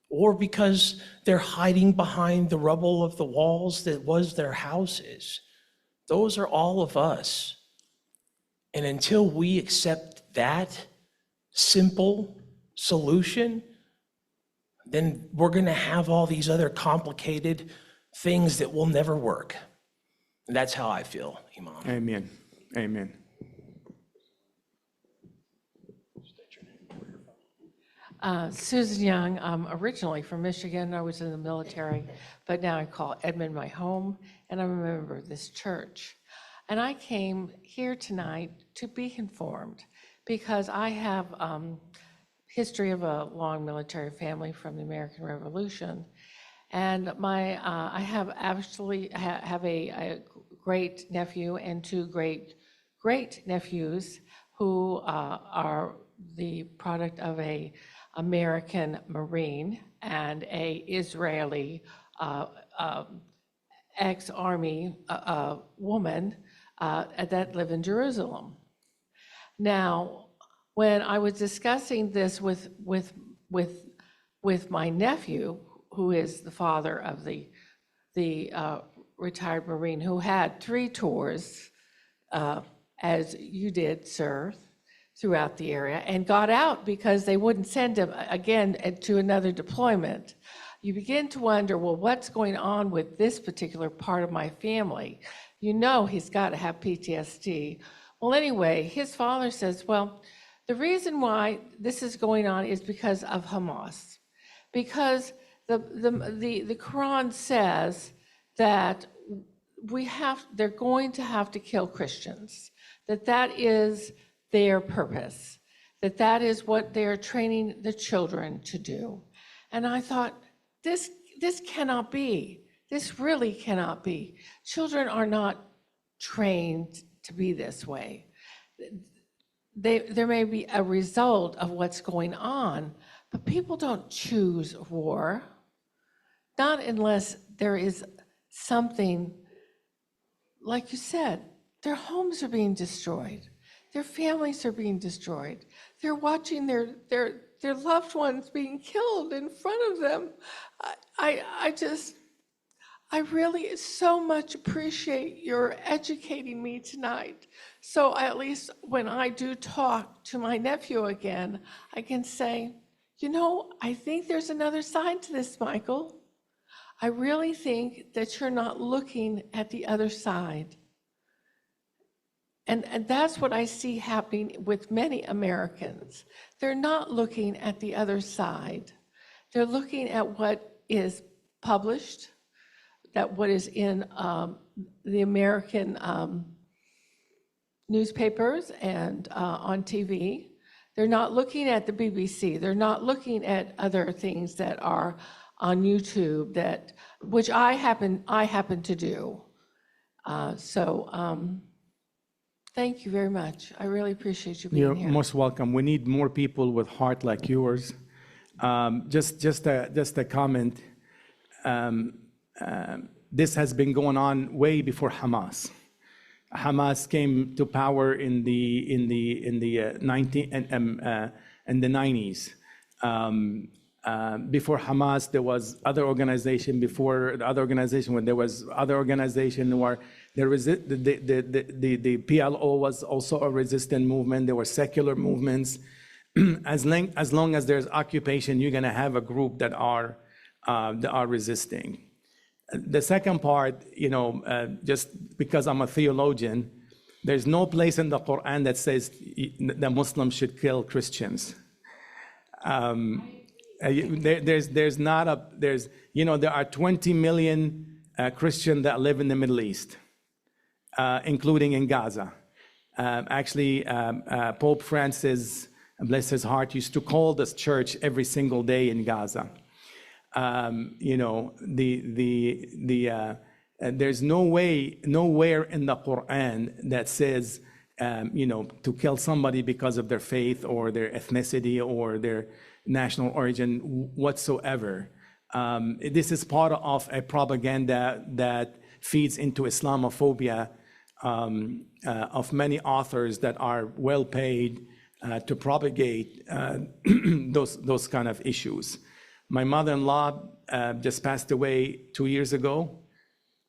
or because they're hiding behind the rubble of the walls that was their houses, those are all of us. And until we accept that simple solution, then we're going to have all these other complicated things that will never work. And that's how I feel, Imam. Amen. Amen. Susan Young, I'm originally from Michigan. I was in the military, but now I call Edmond my home, and I'm a member of this church. And I came here tonight to be informed because I have history of a long military family from the American Revolution, and I have actually have a great nephew and 2 great nephews who are the product of a American Marine and a Israeli ex-army woman that live in Jerusalem. Now, when I was discussing this with my nephew, who is the father of the retired Marine who had 3 tours, as you did, sir, throughout the area, and got out because they wouldn't send him again to another deployment. You begin to wonder, well, what's going on with this particular part of my family? You know he's got to have PTSD. Well, anyway, his father says, well, the reason why this is going on is because of Hamas. Because the Quran says that they're going to have to kill Christians, that is their purpose, that is what they're training the children to do. And I thought, this cannot be. This really cannot be. Children are not trained to be this way. There may be a result of what's going on, but people don't choose war, not unless there is something, like you said, their homes are being destroyed. Their families are being destroyed. They're watching their loved ones being killed in front of them. I really so much appreciate your educating me tonight. So at least when I do talk to my nephew again, I can say, I think there's another side to this, Michael. I really think that you're not looking at the other side. And that's what I see happening with many Americans. They're not looking at the other side. They're looking at what is published, that what is in the American newspapers and on TV. They're not looking at the BBC. They're not looking at other things that are on YouTube, which I happen to do. Thank you very much. I really appreciate you being You're here. most welcome. We need more people with heart like yours. Just a comment. This has been going on way before Hamas. Hamas came to power in the 90s. Before Hamas, there was other organization. Before the other organization, when there was other organization, where the PLO was also a resistant movement. There were secular movements. As long as there's occupation, you're going to have a group that are resisting. The second part, just because I'm a theologian, there's no place in the Quran that says that Muslims should kill Christians. There are 20 million Christians that live in the Middle East, including in Gaza. Pope Francis, bless his heart, used to call this church every single day in Gaza. There's nowhere in the Quran that says, to kill somebody because of their faith or their ethnicity or their national origin whatsoever. This is part of a propaganda that feeds into Islamophobia of many authors that are well paid to propagate those kind of issues. My mother-in-law just passed away 2 years ago,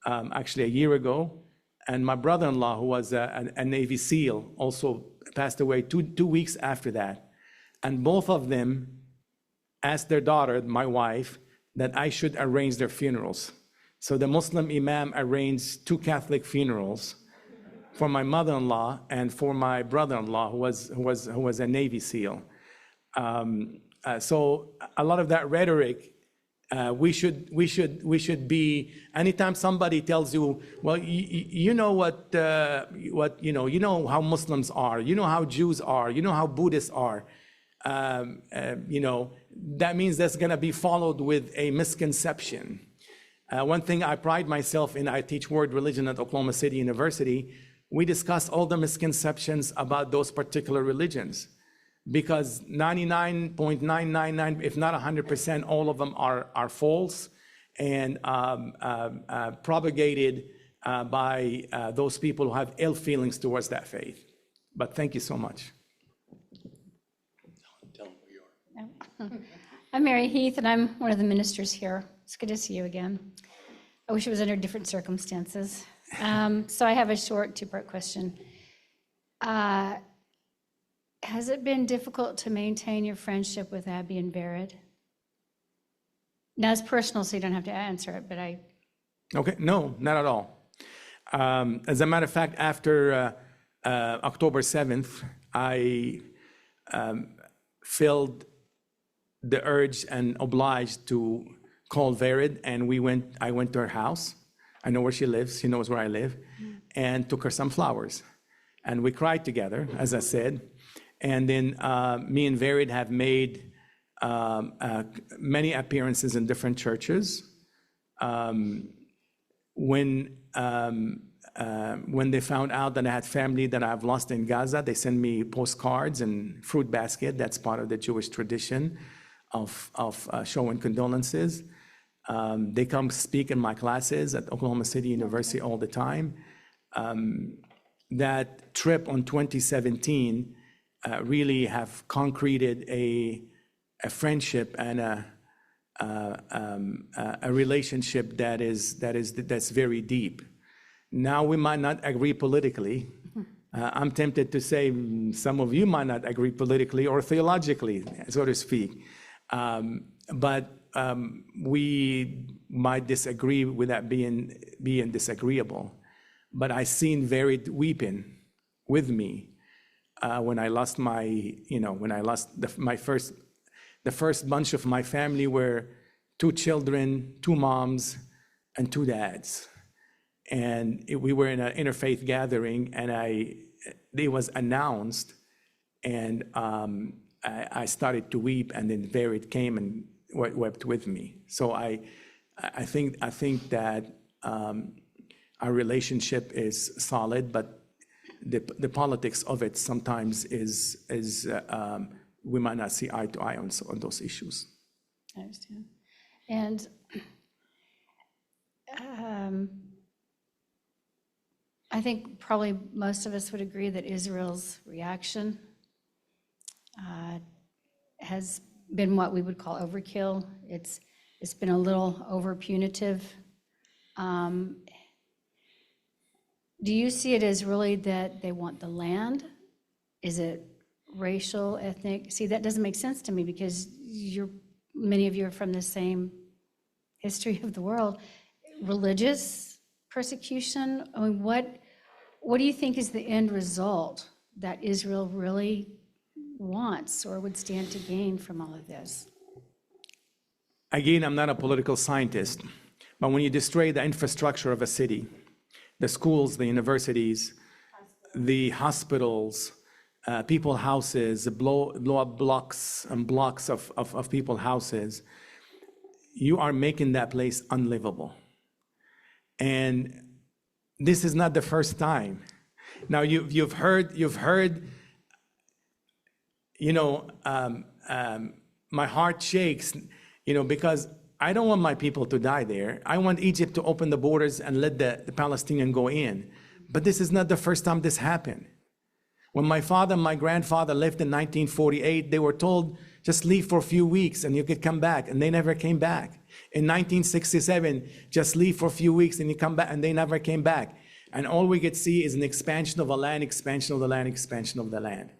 actually a year ago, and my brother-in-law, who was a Navy SEAL, also passed away 2 weeks after that. And both of them asked their daughter, my wife, that I should arrange their funerals. So the Muslim imam arranged 2 Catholic funerals for my mother-in-law and for my brother-in-law, who was a Navy SEAL. So a lot of that rhetoric, we should be. Anytime somebody tells you, well, you know how Muslims are, you know how Jews are, you know how Buddhists are. That means that's going to be followed with a misconception. One thing I pride myself in, I teach world religion at Oklahoma City University. We discuss all the misconceptions about those particular religions, because 99.999, if not 100%, all of them are false and propagated by those people who have ill feelings towards that faith. But thank you so much. I'm Mary Heath, and I'm one of the ministers here. It's good to see you again. I wish it was under different circumstances. So I have a short 2-part question. Has it been difficult to maintain your friendship with Abby and Vered? Now, it's personal, so you don't have to answer it, but Okay, no, not at all. As a matter of fact, after October 7th, I felt the urge and obliged to call Vered, and I went to her house. I know where she lives, she knows where I live, and took her some flowers. And we cried together, as I said. And then me and Vered have made many appearances in different churches. When they found out that I had family that I've lost in Gaza, they sent me postcards and fruit basket. That's part of the Jewish tradition of showing condolences. They come speak in my classes at Oklahoma City University all the time. That trip on 2017 really have concreted a friendship and a relationship that's very deep. Now we might not agree politically. I'm tempted to say some of you might not agree politically or theologically, so to speak. But we might disagree with that being disagreeable. But I seen varied weeping with me when I lost the first bunch of my family were 2 children, 2 moms, and 2 dads. And we were in an interfaith gathering, and it was announced, and I started to weep, and then Verit came and wept with me. So I think that our relationship is solid, but the politics of it sometimes is we might not see eye to eye on those issues. I understand. And I think probably most of us would agree that Israel's reaction has been what we would call overkill. It's been a little over punitive. Do you see it as really that they want the land? Is it racial, ethnic? See, that doesn't make sense to me because many of you are from the same history of the world. Religious persecution? I mean, what do you think is the end result that Israel really wants or would stand to gain from all of this? Again, I'm not a political scientist, but when you destroy the infrastructure of a city, the schools, the universities, the hospitals, people houses, blow up blocks and blocks of people houses, you are making that place unlivable. And this is not the first time. Now you've heard, my heart shakes, because I don't want my people to die there. I want Egypt to open the borders and let the Palestinians go in. But this is not the first time this happened. When my father and my grandfather left in 1948, they were told, just leave for a few weeks and you could come back, and they never came back. In 1967, just leave for a few weeks and you come back, and they never came back. And all we could see is an expansion of the land, expansion of the land, expansion of the land.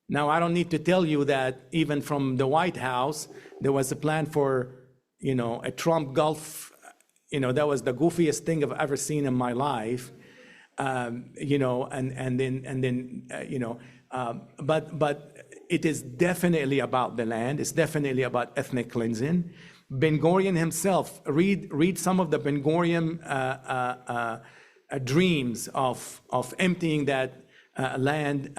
Now, I don't need to tell you that even from the White House, there was a plan for, a Trump Gulf, that was the goofiest thing I've ever seen in my life. But it is definitely about the land. It's definitely about ethnic cleansing. Ben Gurion himself, read some of the Ben Gurion dreams of emptying that land.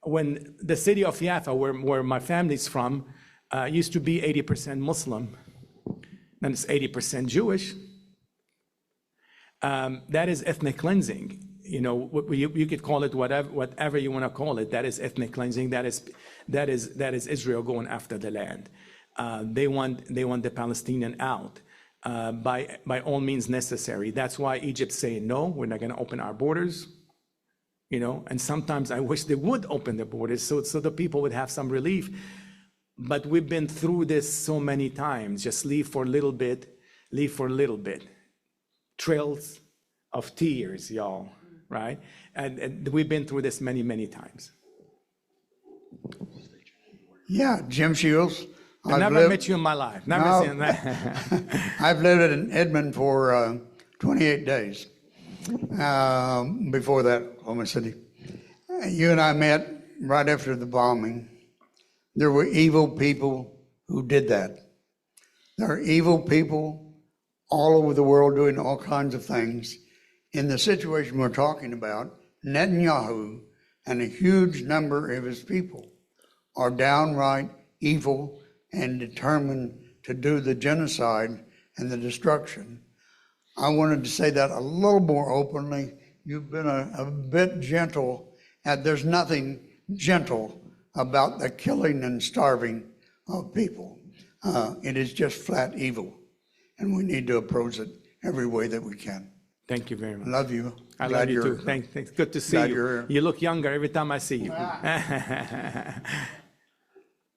When the city of Jaffa, where my family's from, used to be 80% Muslim, and it's 80% Jewish. That is ethnic cleansing. You could call it whatever you want to call it. That is ethnic cleansing. That is Israel going after the land. They want the Palestinian out by all means necessary. That's why Egypt's saying no. We're not going to open our borders. And sometimes I wish they would open the borders so the people would have some relief. But we've been through this so many times. Just leave for a little bit, leave for a little bit. Trails of tears, y'all, right? And we've been through this many, many times. Yeah, Jim Shields. I never met you in my life. Never seen that. I've lived in Edmond for 28 days. Before that, Oklahoma City. You and I met right after the bombing. There were evil people who did that. There are evil people all over the world doing all kinds of things. In the situation we're talking about, Netanyahu and a huge number of his people are downright evil and determined to do the genocide and the destruction. I wanted to say that a little more openly. You've been a bit gentle, and there's nothing gentle about the killing and starving of people. It is just flat evil, and we need to approach it every way that we can. Thank you very much. Love you. I love you too. Thanks. Good to see Glad you. you're here. You look younger every time I see you.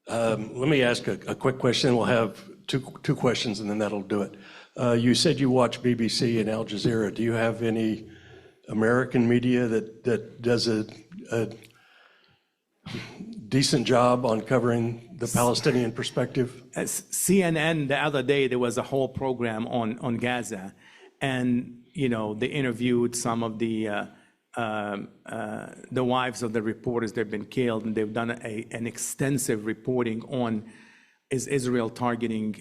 Let me ask a quick question. We'll have two questions, and then that'll do it. You said you watch BBC and Al Jazeera. Do you have any American media that does a decent job on covering the Palestinian perspective? As CNN the other day, there was a whole program on Gaza, and they interviewed some of the wives of the reporters that have been killed, and they've done an extensive reporting on is Israel targeting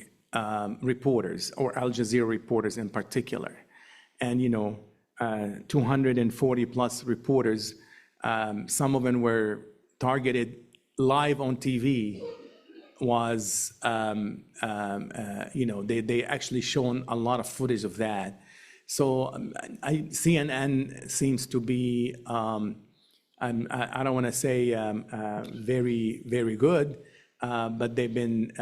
reporters, or Al Jazeera reporters in particular. And 240 plus reporters, some of them were targeted live on TV. Was they actually shown a lot of footage of that. So CNN seems to be, I don't want to say very, very good, but they've been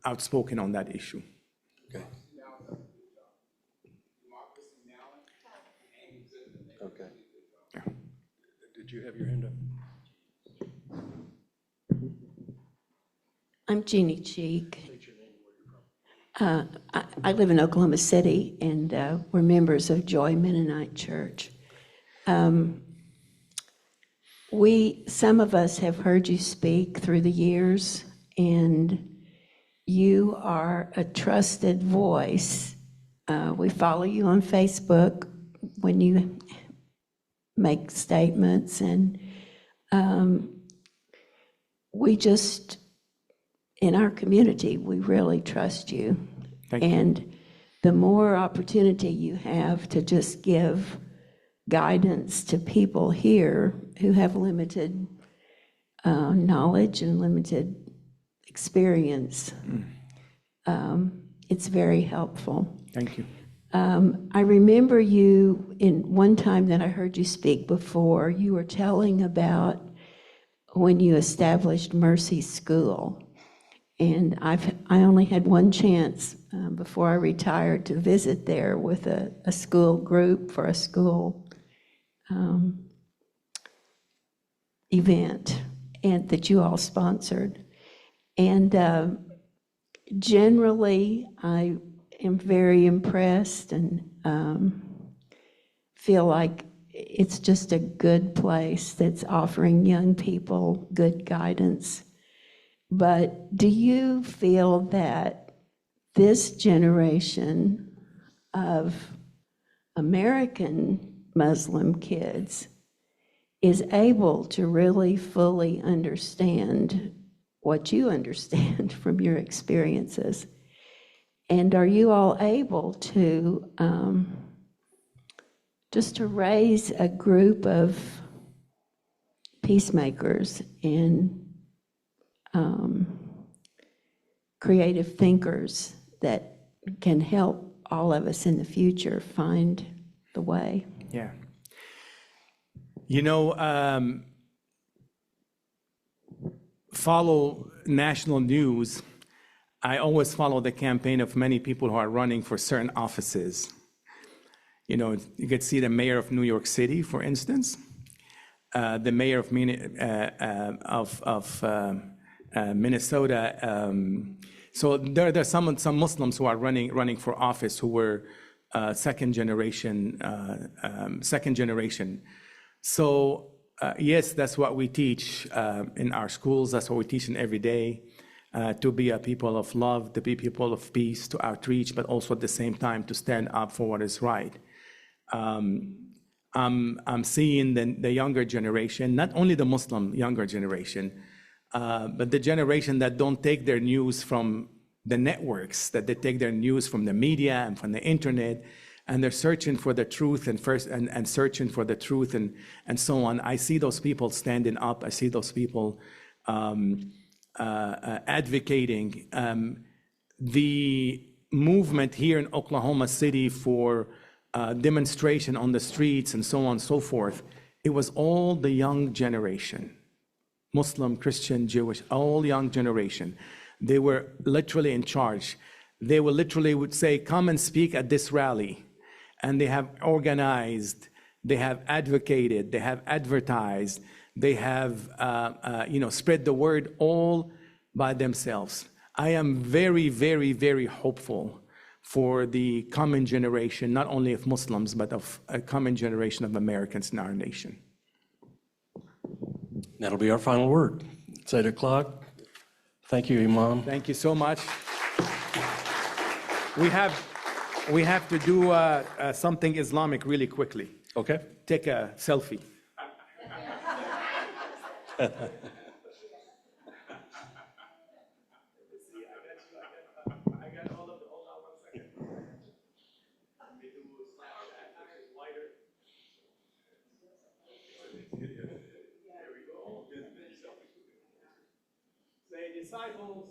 outspoken on that issue. Okay. Okay. Did you have your hand up? I'm Jeannie Cheek. I live in Oklahoma City, and we're members of Joy Mennonite Church. Some of us have heard you speak through the years, and you are a trusted voice. We follow you on Facebook when you make statements, and we just, in our community, we really trust you. Thank you. And the more opportunity you have to just give guidance to people here who have limited knowledge and limited experience, it's very helpful. Thank you. I remember you, in one time that I heard you speak before, you were telling about when you established Mercy School. And I only had one chance before I retired to visit there with a school group for a school event and that you all sponsored. And generally, I am very impressed and feel like it's just a good place that's offering young people good guidance. But do you feel that this generation of American Muslim kids is able to really fully understand what you understand from your experiences? And are you all able to just to raise a group of peacemakers and creative thinkers that can help all of us in the future find the way? Yeah. Follow national news. I always follow the campaign of many people who are running for certain offices. You could see the mayor of New York City, for instance, the mayor of Minnesota. So there are some Muslims who are running for office who were second generation. So yes, that's what we teach in our schools. That's what we teach in every day, to be a people of love, to be people of peace, to outreach, but also at the same time to stand up for what is right. I'm seeing the younger generation, not only the Muslim younger generation, but the generation that don't take their news from the networks, that they take their news from the media and from the internet, and they're searching for the truth and searching for the truth and so on. I see those people standing up. I see those people advocating. The movement here in Oklahoma City for demonstration on the streets and so on and so forth, it was all the young generation. Muslim, Christian, Jewish, all young generation. They were literally in charge. They would say, come and speak at this rally. And they have organized, they have advocated, they have advertised, they have spread the word all by themselves. I am very, very, very hopeful for the coming generation, not only of Muslims, but of a coming generation of Americans in our nation. That'll be our final word. It's 8 o'clock. Thank you, Imam. Thank you so much. We have to do something Islamic really quickly. Okay. Take a selfie. Say disciples.